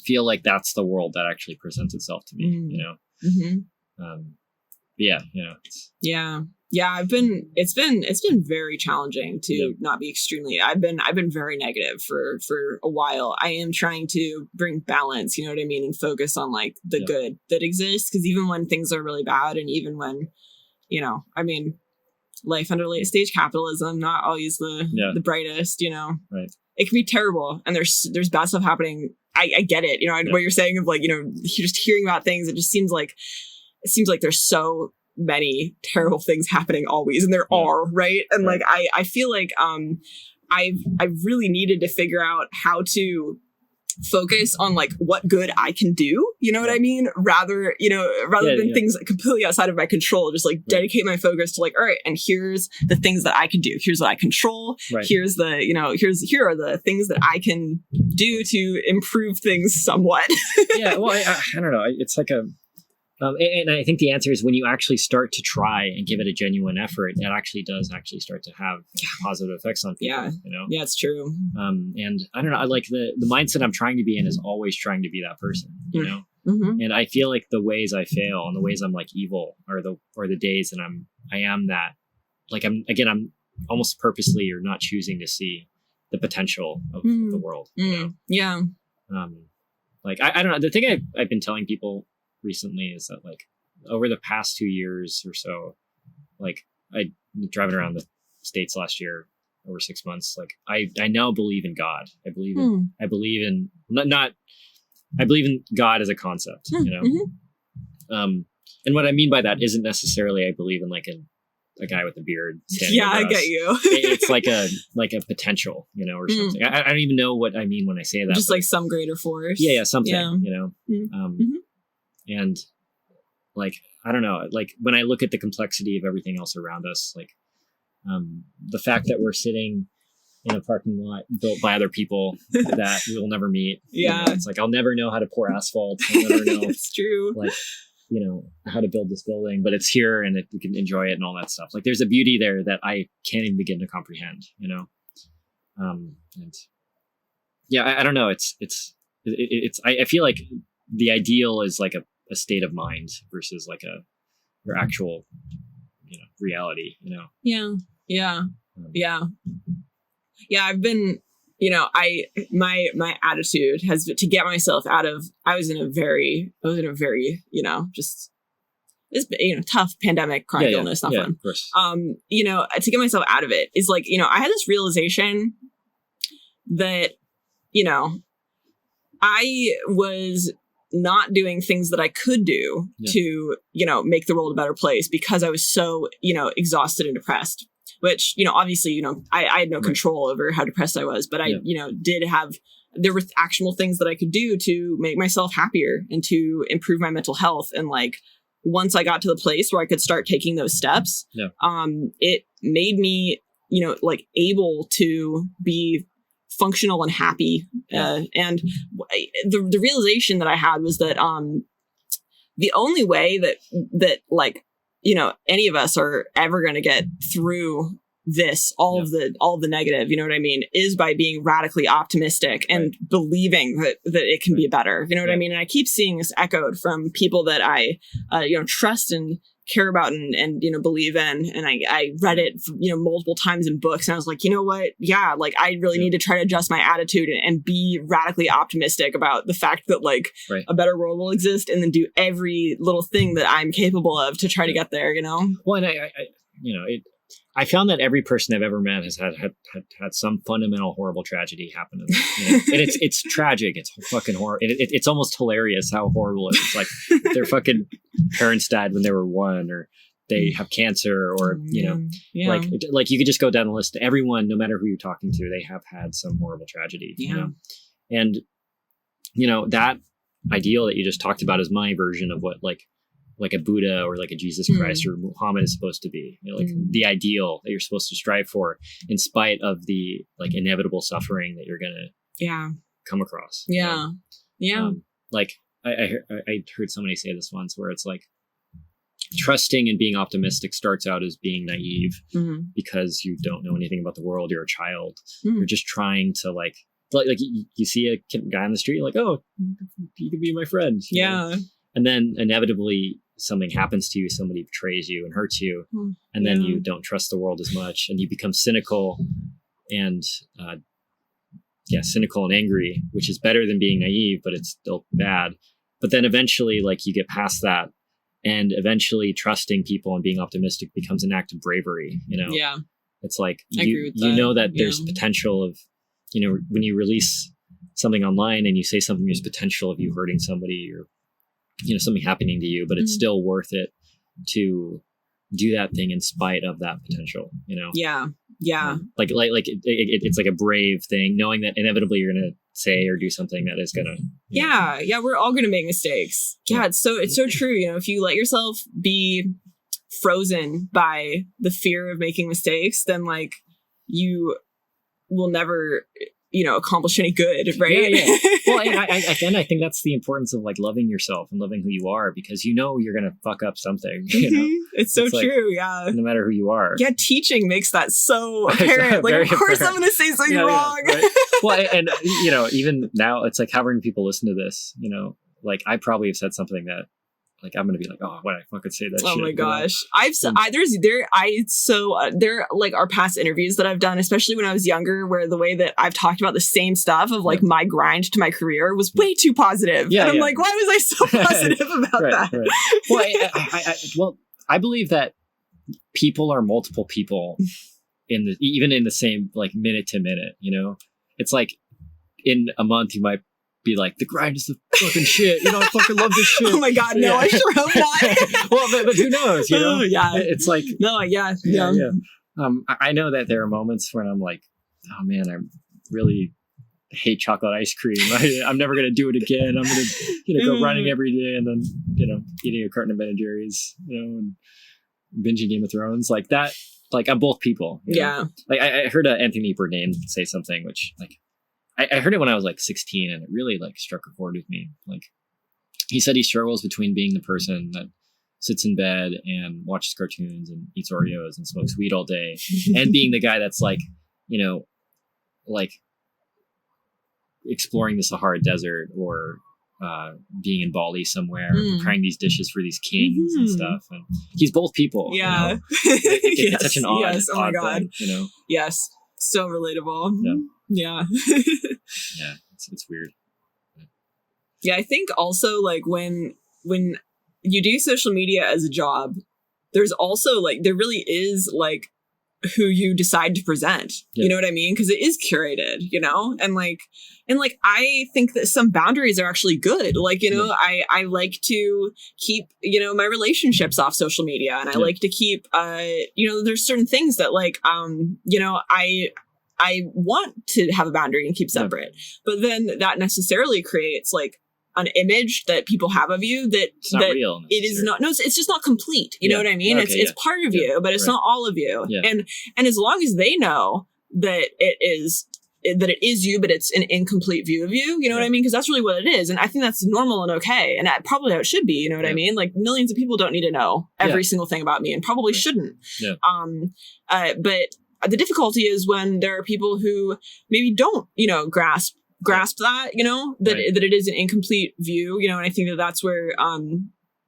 feel like that's the world that actually presents itself to me, it's been very challenging to not be extremely, I've been very negative for a while. I am trying to bring balance, you know what I mean? And focus on like the good that exists. Cause even when things are really bad and even when, life under late stage capitalism, not always the brightest, right. It can be terrible. And there's bad stuff happening. I get it. What you're saying of like, you're just hearing about things. It just seems like there's so many terrible things happening always. And there are, right? And like, I feel like, I really needed to figure out how to focus on like what good I can do, you know what I mean? Rather than things completely outside of my control, just like dedicate my focus to like, all right, and here's the things that I can do. Here's what I control. Right. Here's the, here are the things that I can do to improve things somewhat. Well, I don't know. It's like and I think the answer is when you actually start to try and give it a genuine effort, it actually does start to have positive effects on people. Yeah, it's true. And I don't know. I like the mindset I'm trying to be in is always trying to be that person. And I feel like the ways I fail and the ways I'm like evil are the days that I am that. Like I'm almost purposely or not choosing to see the potential of the world. Yeah. Like I don't know. The thing I've been telling people recently is that like over the past 2 years or so, like I driving around the States last year over 6 months, like I now believe in God. I believe in God as a concept, and what I mean by that isn't necessarily I believe in like a guy with a beard standing over us. I get you. It's like a potential, or something. I don't even know what I mean when I say that. Just like some greater force. Yeah, something, and like, I don't know, like when I look at the complexity of everything else around us, like the fact that we're sitting in a parking lot built by other people that we'll never meet. It's like, I'll never know how to pour asphalt. I'll never know. It's true. Like, how to build this building, but it's here and we can enjoy it and all that stuff. Like there's a beauty there that I can't even begin to comprehend, and I don't know. I feel like the ideal is like a state of mind versus like your actual, reality, I've been, my attitude has been to get myself out of, I was in a very, just this, tough pandemic, chronic illness, not fun. Of course. To get myself out of it is like, I had this realization that, I was not doing things that I could do to, make the world a better place because I was so, exhausted and depressed, which, obviously, I had no control over how depressed I was, but I, there were actionable things that I could do to make myself happier and to improve my mental health. And like, once I got to the place where I could start taking those steps, it made me, like able to be functional and happy. And the realization that I had was that the only way that like, any of us are ever going to get through this, all of the negative, you know what I mean, is by being radically optimistic and believing that it can be better. You know what I mean? And I keep seeing this echoed from people that I, trust and care about and believe in. And I read it, multiple times in books. And I was like, you know what? Yeah, like I really need to try to adjust my attitude and be radically optimistic about the fact that like a better world will exist, and then do every little thing that I'm capable of to try to get there, Well, and I found that every person I've ever met has had some fundamental horrible tragedy happen to them. And it's tragic. It's fucking horrible. It's almost hilarious how horrible it is. It's like their fucking parents died when they were 1, or they have cancer, or like you could just go down the list. Everyone, no matter who you're talking to, they have had some horrible tragedy. And that ideal that you just talked about is my version of what like like a Buddha or like a Jesus Christ or Muhammad is supposed to be, you know, like the ideal that you're supposed to strive for, in spite of the like inevitable suffering that you're gonna come across. Yeah. Like I heard somebody say this once, where it's like trusting and being optimistic starts out as being naive because you don't know anything about the world. You're a child. You're just trying to like you see a guy on the street, like, oh, you could be my friend. You know? And then inevitably something happens to you, somebody betrays you and hurts you, and then you don't trust the world as much, and you become cynical and cynical and angry, which is better than being naive, but it's still bad. But then eventually, like, you get past that, and eventually trusting people and being optimistic becomes an act of bravery, you know? Yeah. It's like, you know that there's potential of, you know, when you release something online and you say something, there's potential of you hurting somebody or, you know, something happening to you, but it's still worth it to do that thing in spite of that potential, you know? Yeah. It's like a brave thing, knowing that inevitably you're going to say or do something that is going to. Yeah. We're all going to make mistakes. Yeah. It's so true. You know, if you let yourself be frozen by the fear of making mistakes, then like you will never, you know, accomplish any good, right? Yeah. Well, and I think that's the importance of like loving yourself and loving who you are, because you know you're gonna fuck up something. You know? It's so true. Yeah. No matter who you are. Yeah, teaching makes that so apparent. Like, of course, I'm gonna say something wrong. Yeah, right? Well, and you know, even now, it's like, how many people listen to this? You know, like I probably have said something that, like, I'm gonna be like, oh, why I fucking say that shit? Oh my gosh. There like are past interviews that I've done, especially when I was younger, where the way that I've talked about the same stuff of like my grind to my career was way too positive. And I'm like, why was I so positive about that? Right. Well, I believe that people are multiple people even in the same, like, minute to minute, you know? It's like in a month you might be like, the grind is the fucking shit. You know, I fucking love this shit. Oh my God, no, I sure hope not. Well, but who knows, you know? It's like... No, yeah. I know that there are moments when I'm like, oh man, I really hate chocolate ice cream. I'm never going to do it again. I'm going to, you know, go running every day and then, you know, eating a carton of Ben & Jerry's, you know, and binging Game of Thrones. Like that, like, I'm both people. You know? Like I heard Anthony Bourdain say something, which, like, I heard it when I was like 16, and it really like struck a chord with me. Like, he said he struggles between being the person that sits in bed and watches cartoons and eats Oreos and smokes weed all day, and being the guy that's like, you know, like exploring the Sahara Desert or being in Bali somewhere, preparing these dishes for these kings and stuff. And he's both people. Yeah. You know? It's such an odd, oh my God. thing, you know? Yes. So relatable. Yeah. Yeah. It's weird. Yeah. I think also, like, when you do social media as a job, there's also like, there really is like who you decide to present. You know what I mean? Because it is curated, you know? And I think that some boundaries are actually good. Like, you know, I like to keep, you know, my relationships off social media, and I like to keep, you know, there's certain things that, like, you know, I want to have a boundary and keep separate, but then that necessarily creates like an image that people have of you that it's not real. It is not. No, it's just not complete. You know what I mean? Okay, it's part of you, but it's not all of you. And as long as they know that it is you, but it's an incomplete view of you. You know what I mean? Because that's really what it is, and I think that's normal and okay, and that probably how it should be. You know what I mean? Like, millions of people don't need to know every single thing about me, and probably shouldn't. But the difficulty is when there are people who maybe don't, you know, grasp that, you know, that it is an incomplete view, you know, and I think that that's where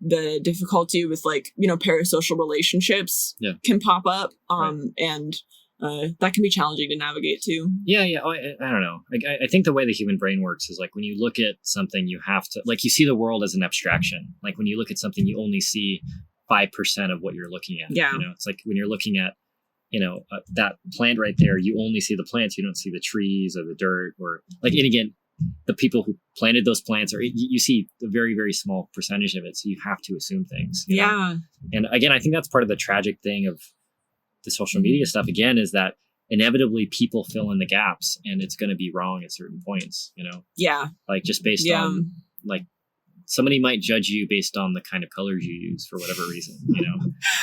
the difficulty with, like, you know, parasocial relationships can pop up, and that can be challenging to navigate too. I don't know. I think the way the human brain works is, like, when you look at something, you have to, like, you see the world as an abstraction. Like, when you look at something, you only see 5% of what you're looking at. You know, it's like when you're looking at, you know, that plant right there, you only see the plants. You don't see the trees or the dirt, or, like, and again, the people who planted those plants, or you see a very, very small percentage of it. So you have to assume things. You know? And again, I think that's part of the tragic thing of the social media stuff, again, is that inevitably people fill in the gaps, and it's going to be wrong at certain points, you know? Like, just based on, like, somebody might judge you based on the kind of colors you use for whatever reason.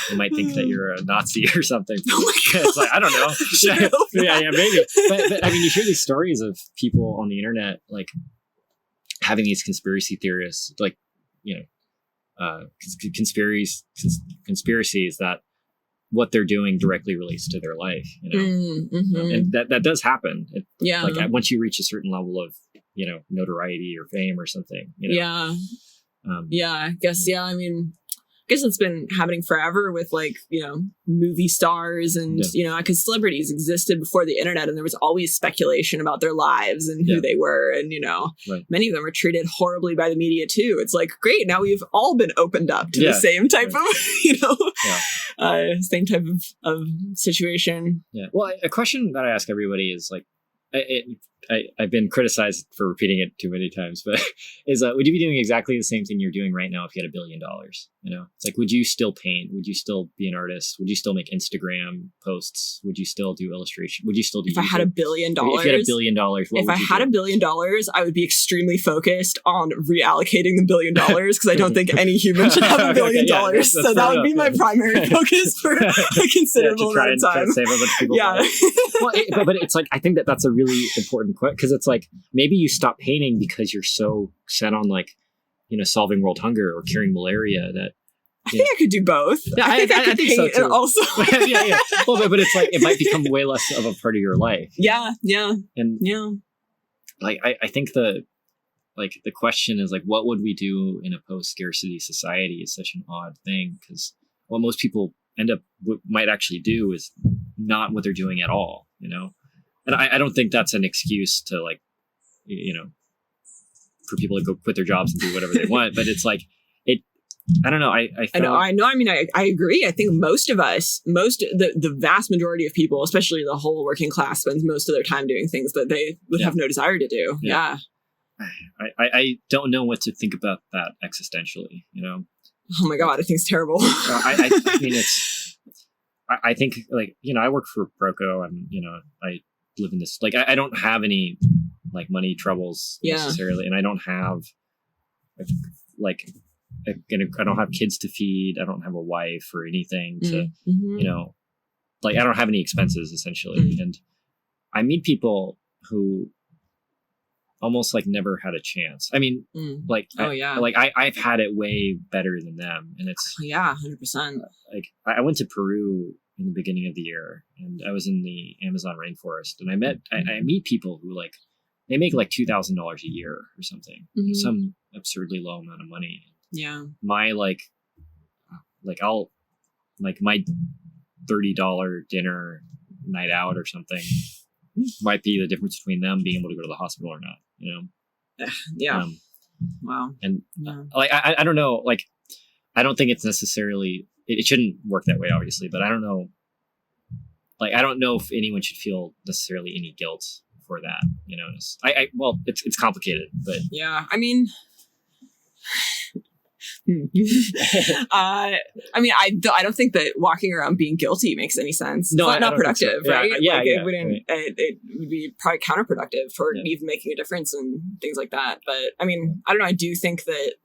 They might think that you're a Nazi or something. Oh my God. It's like, I don't know. Yeah, maybe. But I mean, you hear these stories of people on the internet, like having these conspiracy theorists, like, conspiracies that what they're doing directly relates to their life, and that does happen. Like once you reach a certain level of, notoriety or fame or something, I guess. Yeah. I mean, I guess it's been happening forever with like, movie stars and, because celebrities existed before the internet, and there was always speculation about their lives and who they were. And, many of them are treated horribly by the media too. It's like, great. Now we've all been opened up to the same type of, same type of situation. Yeah. Well, a question that I ask everybody is like, I've been criticized for repeating it too many times, but is would you be doing exactly the same thing you're doing right now if you had $1 billion? It's like, would you still paint? Would you still be an artist? Would you still make Instagram posts? Would you still do illustration? Would you still do if YouTube? I had $1 billion? If you had $1 billion, if I had $1 billion, I would be extremely focused on reallocating the $1 billion, because I don't think any human should have $1 billion. That's so that would be my primary focus for a considerable amount of time. Try to save a bunch of people. Yeah. Well, but it's like, I think that's a really important question, because it's like, maybe you stop painting because you're so set on like, solving world hunger or curing malaria that I think I could do both. Yeah, I think paint so too. Also. Yeah. Well, but it's like, it might become way less of a part of your life. Yeah. And like, I think the question is like, what would we do in a post-scarcity society is such an odd thing, because what most people might actually do is not what they're doing at all, And I don't think that's an excuse to like, for people to go quit their jobs and do whatever they want. But it's like, I don't know. I know. I mean, I agree. I think the vast majority of people, especially the whole working class, spends most of their time doing things that they would have no desire to do. Yeah. I don't know what to think about that existentially, Oh my God, I think it's terrible. I mean, I think like, I work for Proco, and, I live in this, like, I don't have any like money troubles necessarily. And I don't have like, I don't have kids to feed. I don't have a wife or anything to, like, I don't have any expenses essentially. And I meed people who almost like never had a chance. I mean, like, I've had it way better than them. And it's 100%. Like, I went to Peru in the beginning of the year, and I was in the Amazon rainforest, and I meet people who like, they make like $2,000 a year or something, some absurdly low amount of money. Yeah. My I'll like my $30 dinner night out or something might be the difference between them being able to go to the hospital or not, Yeah. Wow. And like, I don't know, like, I don't think it's necessarily, it shouldn't work that way, obviously, but I don't know. Like, I don't know if anyone should feel necessarily any guilt for that, well, it's complicated, but yeah, I mean, I don't think that walking around being guilty makes any sense. No, it's not productive, so. right? It would be probably counterproductive toward even making a difference and things like that. But I mean, I don't know. I do think that,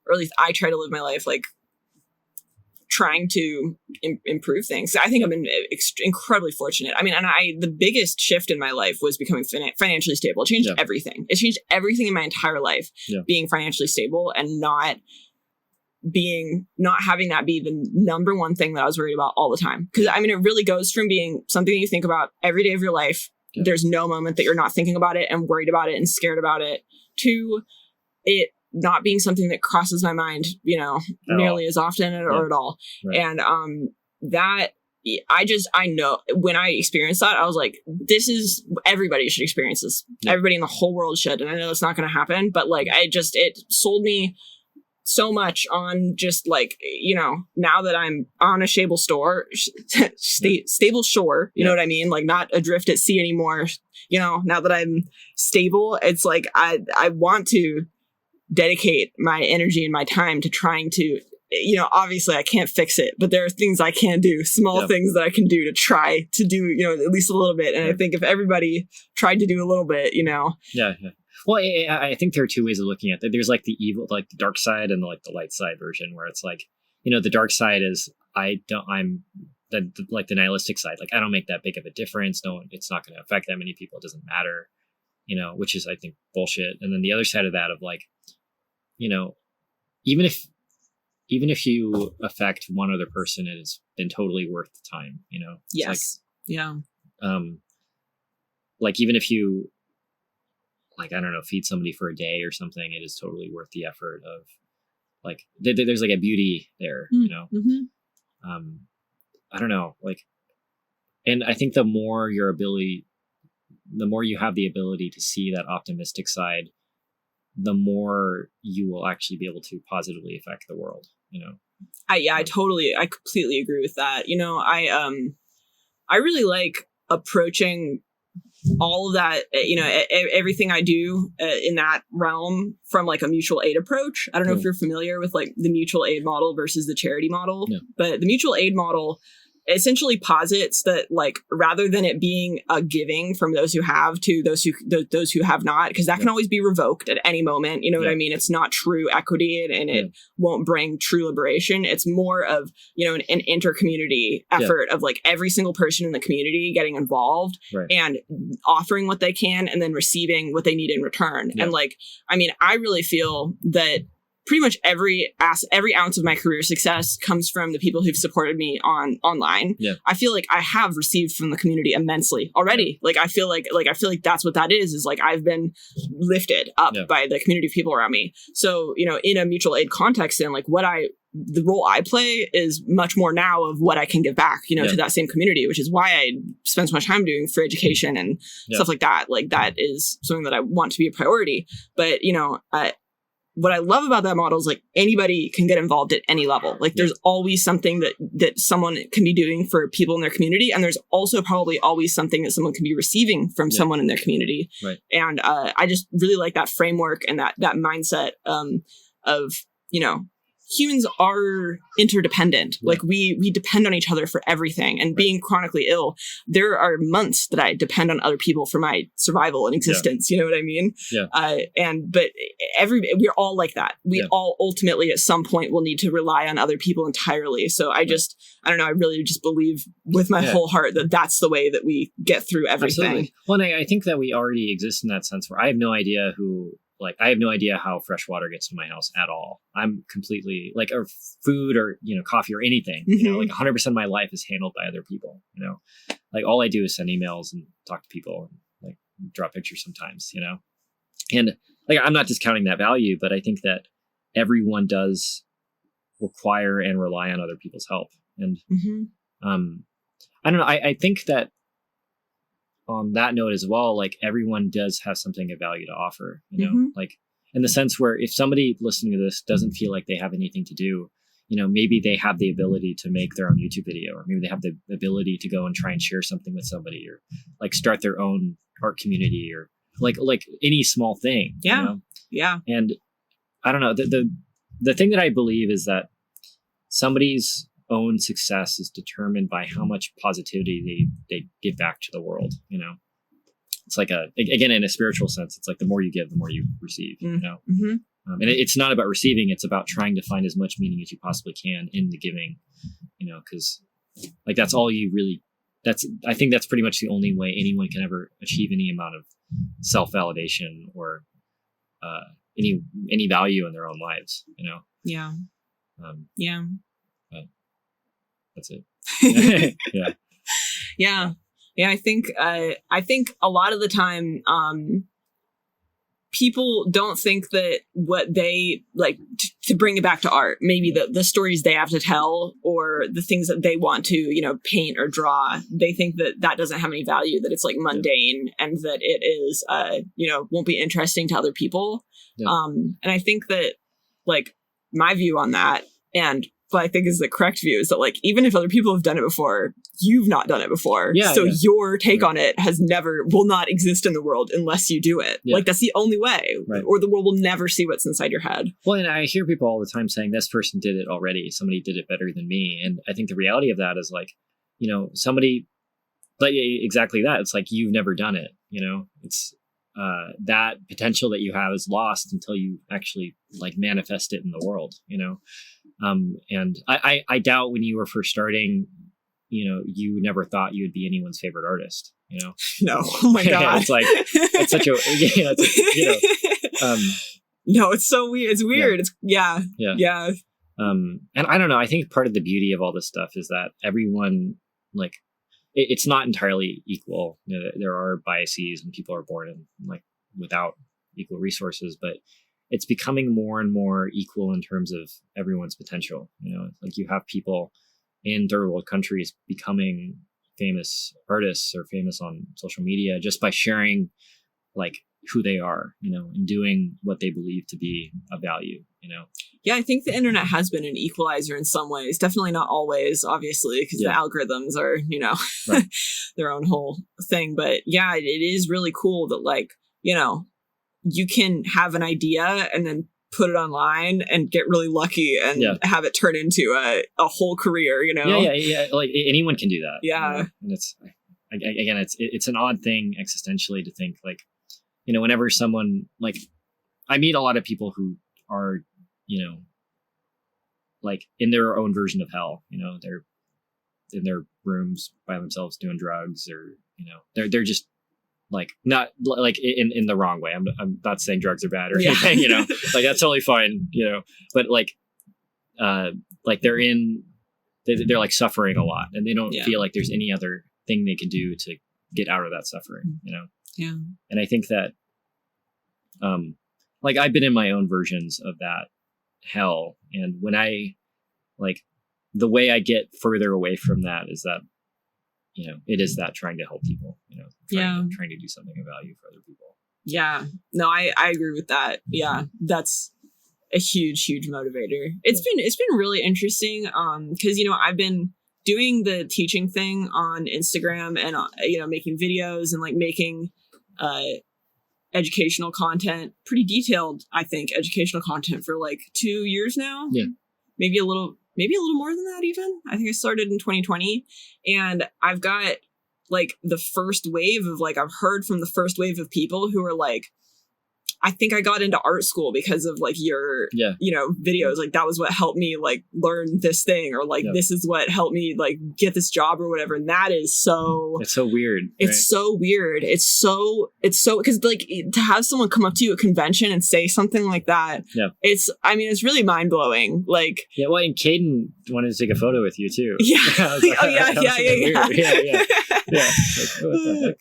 or at least I try to live my life like trying to improve things. I think I've been incredibly fortunate. I mean, and the biggest shift in my life was becoming financially stable. It changed everything. It changed everything in my entire life, being financially stable and not having that be the number one thing that I was worried about all the time. Because I mean, it really goes from being something that you think about every day of your life. Yeah. There's no moment that you're not thinking about it and worried about it and scared about it, to it not being something that crosses my mind, nearly as often or at all. Right. And I know when I experienced that, I was like, everybody should experience this. Yeah. Everybody in the whole world should. And I know that's not going to happen, but like, it sold me so much on just like, now that I'm on a stable shore, you know what I mean? Like, not adrift at sea anymore. Now that I'm stable, it's like, I want to dedicate my energy and my time to trying to, obviously I can't fix it, but there are things I can do, small things that I can do to try to do, at least a little bit. And I think if everybody tried to do a little bit, Yeah. Well, I think there are two ways of looking at it. There's like the evil, like the dark side, and like the light side version, where it's like, the dark side is I'm like the nihilistic side. Like I don't make that big of a difference. No, it's not going to affect that many people. It doesn't matter, which is I think bullshit. And then the other side of that of like, even if you affect one other person, it has been totally worth the time. Yes. Like, yeah. Like even if you, like, I don't know, feed somebody for a day or something, it is totally worth the effort of like, there's like a beauty there, Mm-hmm. I don't know, like, and I think the more you have the ability to see that optimistic side, the more you will actually be able to positively affect the world, I completely agree with that. I really like approaching all of that, everything I do in that realm from like a mutual aid approach. I don't know if you're familiar with like the mutual aid model versus the charity model, but the mutual aid model essentially posits that like rather than it being a giving from those who have to those who have not, because that can always be revoked at any moment, what I mean? It's not true equity and it won't bring true liberation. It's more of an inter-community effort of like every single person in the community getting involved and offering what they can and then receiving what they need in return. And like, I mean, I really feel that pretty much every ounce of my career success comes from the people who've supported me online. Yeah. I feel like I have received from the community immensely already. Like I feel like that's what that is like I've been lifted up by the community of people around me. So, in a mutual aid context, and like the role I play is much more now of what I can give back, to that same community, which is why I spend so much time doing free education and stuff like that. Like that is something that I want to be a priority. But, what I love about that model is like anybody can get involved at any level. Like there's always something that someone can be doing for people in their community. And there's also probably always something that someone can be receiving from someone in their community. Right. And I just really like that framework and that mindset of, humans are interdependent. Yeah. Like we depend on each other for everything. And being chronically ill, there are months that I depend on other people for my survival and existence. You know what I mean? Yeah. But we're all like that. We all ultimately at some point will need to rely on other people entirely. So I don't know. I really just believe with my whole heart that that's the way that we get through everything. Absolutely. Well, and I think that we already exist in that sense where I have no idea how fresh water gets to my house at all. I'm completely like, or food or, coffee or anything, like 100% of my life is handled by other people, like all I do is send emails and talk to people and like draw pictures sometimes, and like, I'm not discounting that value, but I think that everyone does require and rely on other people's help. And, I don't know. I think that on that note as well, like everyone does have something of value to offer, like in the sense where if somebody listening to this doesn't feel like they have anything to do, maybe they have the ability to make their own YouTube video, or maybe they have the ability to go and try and share something with somebody, or like start their own art community, or like any small thing. Yeah. Yeah. And I don't know, the thing that I believe is that somebody's own success is determined by how much positivity they give back to the world. It's like again, in a spiritual sense, it's like the more you give, the more you receive, and it's not about receiving, it's about trying to find as much meaning as you possibly can in the giving, because like that's all you really, I think that's pretty much the only way anyone can ever achieve any amount of self-validation or any value in their own lives, Yeah. That's it. Yeah. Yeah. Yeah. I think a lot of the time, people don't think that what they like to bring it back to art, maybe the stories they have to tell or the things that they want to, paint or draw, they think that doesn't have any value, that it's like mundane and that it is, won't be interesting to other people. Yeah. And I think that like my view on that, and what I think is the correct view, is that like, even if other people have done it before, you've not done it before. Yeah, so your take on it will not exist in the world unless you do it. Yeah. Like that's the only way, or the world will never see what's inside your head. Well, and I hear people all the time saying this person did it already. Somebody did it better than me. And I think the reality of that is like, somebody, like exactly that. It's like, you've never done it. that potential that you have is lost until you actually like manifest it in the world, you know? And I doubt when you were first starting, you know, you never thought you would be anyone's favorite artist, you know? No. Oh my God. It's like, it's such a, yeah, it's you know, no, it's so weird. It's weird. Yeah. Yeah. And I don't know, I think part of the beauty of all this stuff is that everyone, like, it's not entirely equal. You know, there are biases and people are born in like without equal resources, but it's becoming more and more equal in terms of everyone's potential. You know, like you have people in third world countries becoming famous artists or famous on social media just by sharing like who they are, you know, and doing what they believe to be a value, you know? Yeah, I think the internet has been an equalizer in some ways. Definitely not always, obviously, because the algorithms are, you know, right. their own whole thing. But yeah, it is really cool that, like, you know, you can have an idea and then put it online and get really lucky and have it turn into a whole career, you know? Yeah. Like anyone can do that. Yeah. You know? And it's, again, it's an odd thing existentially to think like, you know, whenever someone, like, I meet a lot of people who are, you know, like in their own version of hell, you know, they're in their rooms by themselves doing drugs, or, you know, they're just like, not like in the wrong way. I'm not saying drugs are bad or anything, you know, like that's totally fine, you know, but like they're like suffering a lot and they don't feel like there's any other thing they can do to get out of that suffering, you know? Yeah. And I think that, like I've been in my own versions of that hell. And when I, like, the way I get further away from that is that, you know, it is that trying to help people, you know, trying to do something of value for other people. Yeah. No, I agree with that. Yeah. That's a huge motivator. It's been really interesting. Cause, you know, I've been doing the teaching thing on Instagram and, you know, making videos and like making, educational content, pretty detailed, I think, educational content for like 2 years now. Yeah. Maybe a little more than that even. I think I started in 2020 and I've got like the first wave of like, I've heard from the first wave of people who are like, I think I got into art school because of like your, you know, videos. Like that was what helped me like learn this thing, or like this is what helped me like get this job or whatever. And that is so, it's so weird. It's so weird. It's so, because like to have someone come up to you at convention and say something like that, it's really mind blowing. Like, yeah. Well, and Caden wanted to take a photo with you too. Yeah. Like, oh yeah. Yeah. Like, what the heck?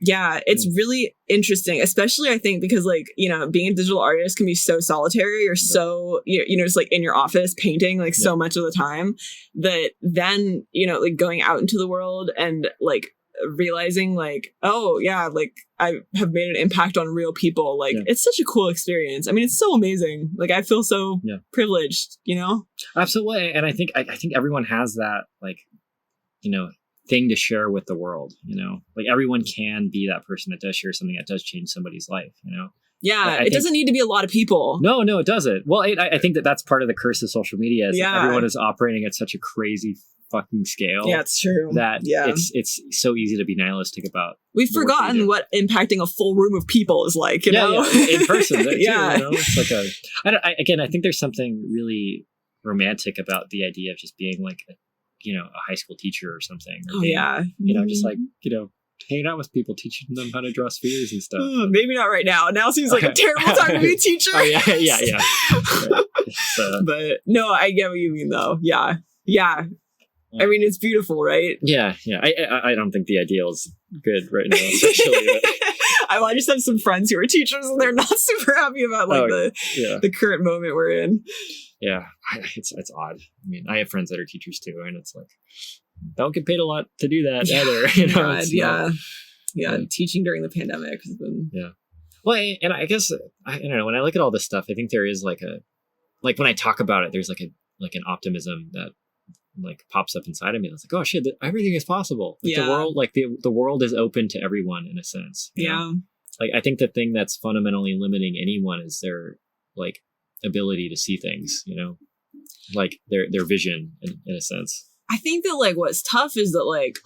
Yeah, it's really interesting, especially I think because like, you know, being a digital artist can be so solitary or so, you know, just like in your office painting like so much of the time that then, you know, like going out into the world and like realizing like, oh yeah, like I have made an impact on real people. Like it's such a cool experience. I mean, it's so amazing. Like I feel so privileged, you know? Absolutely. And I think everyone has that, like, you know, thing to share with the world, you know, like everyone can be that person that does share something that does change somebody's life, you know? Yeah. It doesn't need to be a lot of people. No, it doesn't. Well, I think that's part of the curse of social media is that everyone is operating at such a crazy fucking scale. Yeah, it's true. That it's so easy to be nihilistic about. We've forgotten what impacting a full room of people is like, you know? In person. Too, you know? It's like I think there's something really romantic about the idea of just being like a high school teacher or something. Or being, you know, just like, you know, hanging out with people, teaching them how to draw spheres and stuff. Maybe not right now. Now seems like a terrible time to be a teacher. Yeah. Right. But no, I get what you mean though. Yeah. I mean, it's beautiful, right? Yeah. I don't think the ideal is good right now, especially. I just have some friends who are teachers and they're not super happy about like the current moment we're in. Yeah, it's odd. I mean, I have friends that are teachers too, and it's like, don't get paid a lot to do that either. You know, God, teaching during the pandemic has been Well, and I guess I don't know. When I look at all this stuff, I think there is like when I talk about it, there's like an optimism that like pops up inside of me. It's like, oh shit, everything is possible. Like, the world, like the world is open to everyone in a sense. You know? Like I think the thing that's fundamentally limiting anyone is their like ability to see things, you know, like their vision in a sense. I think that like what's tough is that like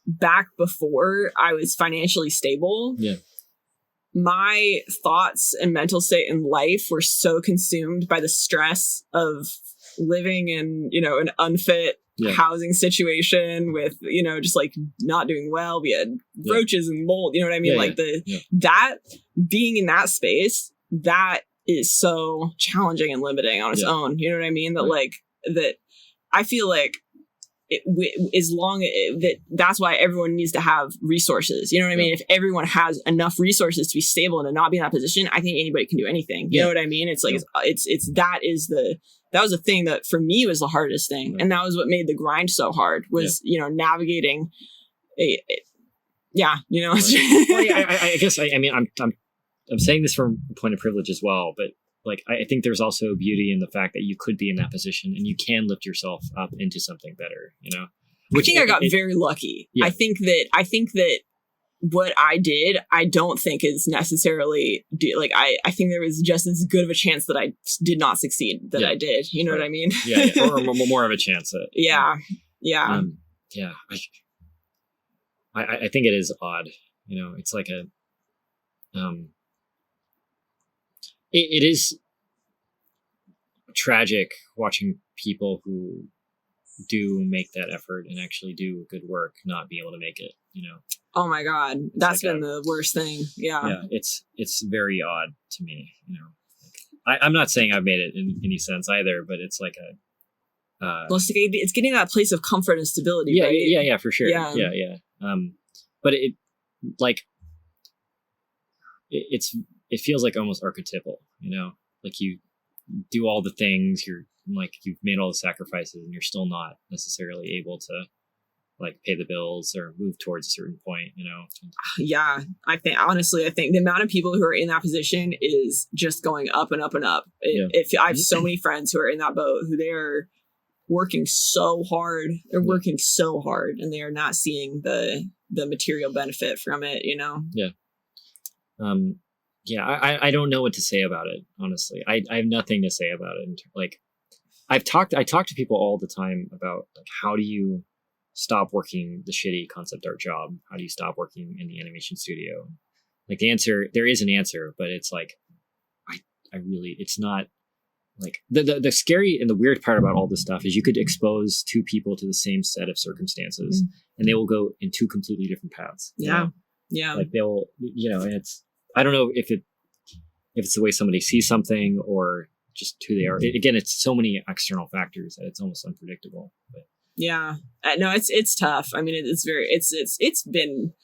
back before I was financially stable, my thoughts and mental state in life were so consumed by the stress of living in, an unfit housing situation with, just like not doing well. We had roaches and mold, you know what I mean? That being in that space, that is so challenging and limiting on its own. You know what I mean? That that I feel like that's why everyone needs to have resources. You know what I mean? If everyone has enough resources to be stable and to not be in that position, I think anybody can do anything. You know what I mean? It's like, that was the thing that for me was the hardest thing. And that was what made the grind so hard was, navigating I guess I'm saying this from a point of privilege as well, but I think there's also beauty in the fact that you could be in that position and you can lift yourself up into something better, I think I got very lucky. I think that what I did, I don't think is necessarily I think there was just as good of a chance that I did not succeed that I did. You know what I mean? Or more of a chance at I think it is odd. It's like it is tragic watching people who do make that effort and actually do good work not be able to make it. Oh my God, that's been the worst thing. Yeah, it's very odd to me. I'm not saying I've made it in any sense either, but it's like it's getting that place of comfort and stability. Yeah, right? yeah, for sure. Yeah. But it feels like almost archetypal. Like you do all the things, you've made all the sacrifices, and you're still not necessarily able to pay the bills or move towards a certain point, Yeah. I think the amount of people who are in that position is just going up and up and up. I have so many friends who are in that boat who they're working so hard. They're working so hard and they are not seeing the material benefit from it, Yeah. I don't know what to say about it, honestly. I have nothing to say about it. I talk to people all the time about how do you stop working the shitty concept art job? How do you stop working in the animation studio? The answer, there is an answer, but it's it's not the scary and the weird part about all this stuff is you could expose two people to the same set of circumstances and they will go in two completely different paths. Yeah. They'll, and it's, I don't know if it's the way somebody sees something or just who they are. Again, it's so many external factors that it's almost unpredictable. But yeah, no, it's tough. I mean, it's been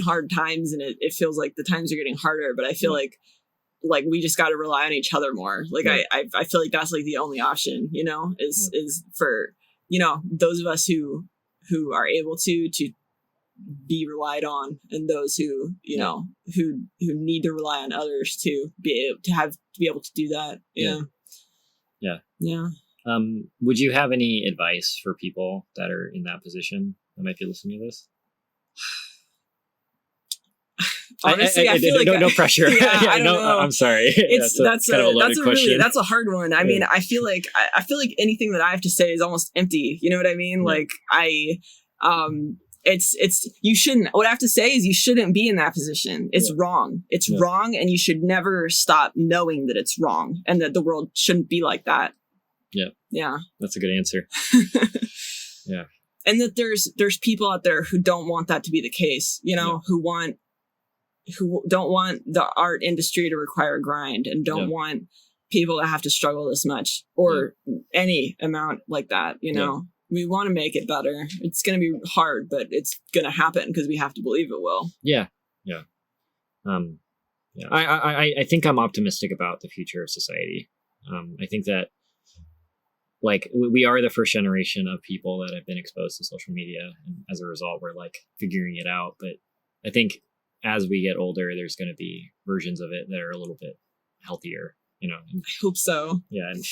hard times, and it feels like the times are getting harder. But I feel like we just got to rely on each other more. I feel like that's the only option. Is for those of us who are able to be relied on, and those who who need to rely on others to be able to do that. Yeah. Would you have any advice for people that are in that position that might be listening to this? Honestly, I feel no pressure. I don't know. I'm sorry. That's kind of a loaded question. That's a hard one. I mean, I feel like anything that I have to say is almost empty. You know what I mean? It's you shouldn't. What I have to say is you shouldn't be in that position. It's wrong. It's wrong, and you should never stop knowing that it's wrong and that the world shouldn't be like that. Yeah. That's a good answer. Yeah. And that there's people out there who don't want that to be the case, who don't want the art industry to require a grind and don't want people to have to struggle this much or any amount like that, We want to make it better. It's going to be hard, but it's going to happen because we have to believe it will. Yeah. I think I'm optimistic about the future of society. I think that we are the first generation of people that have been exposed to social media, and as a result, we're figuring it out. But I think as we get older, there's going to be versions of it that are a little bit healthier, I hope so. Yeah, and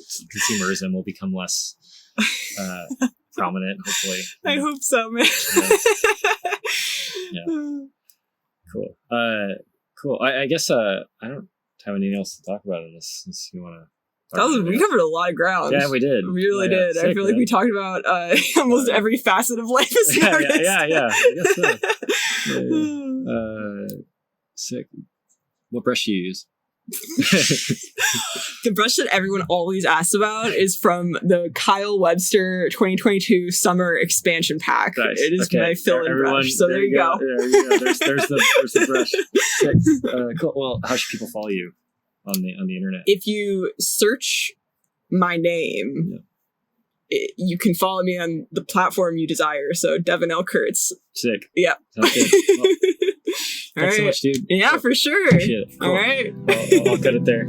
consumerism will become less prominent, hopefully. I hope so, man. Yeah. Cool. Cool. I guess I don't have anything else to talk about in this. Since you want to. We covered a lot of ground. Yeah, we did. We really did. Sick, I feel like we talked about almost every facet of life as an artist. Yeah. I guess so. Sick. What brush do you use? The brush that everyone always asks about is from the Kyle Webster 2022 Summer Expansion Pack. Nice. It is my fill-in brush. So there you go. There you go. There's the brush. Sick. Cool. Well, how should people follow you on the internet? If you search my name, you can follow me on the platform you desire. So Devin Elle Kurtz. Sick. Yeah. Sounds good. Well, thanks so much, dude. Yeah, for sure. Appreciate it. Cool. All right. I'll cut it there.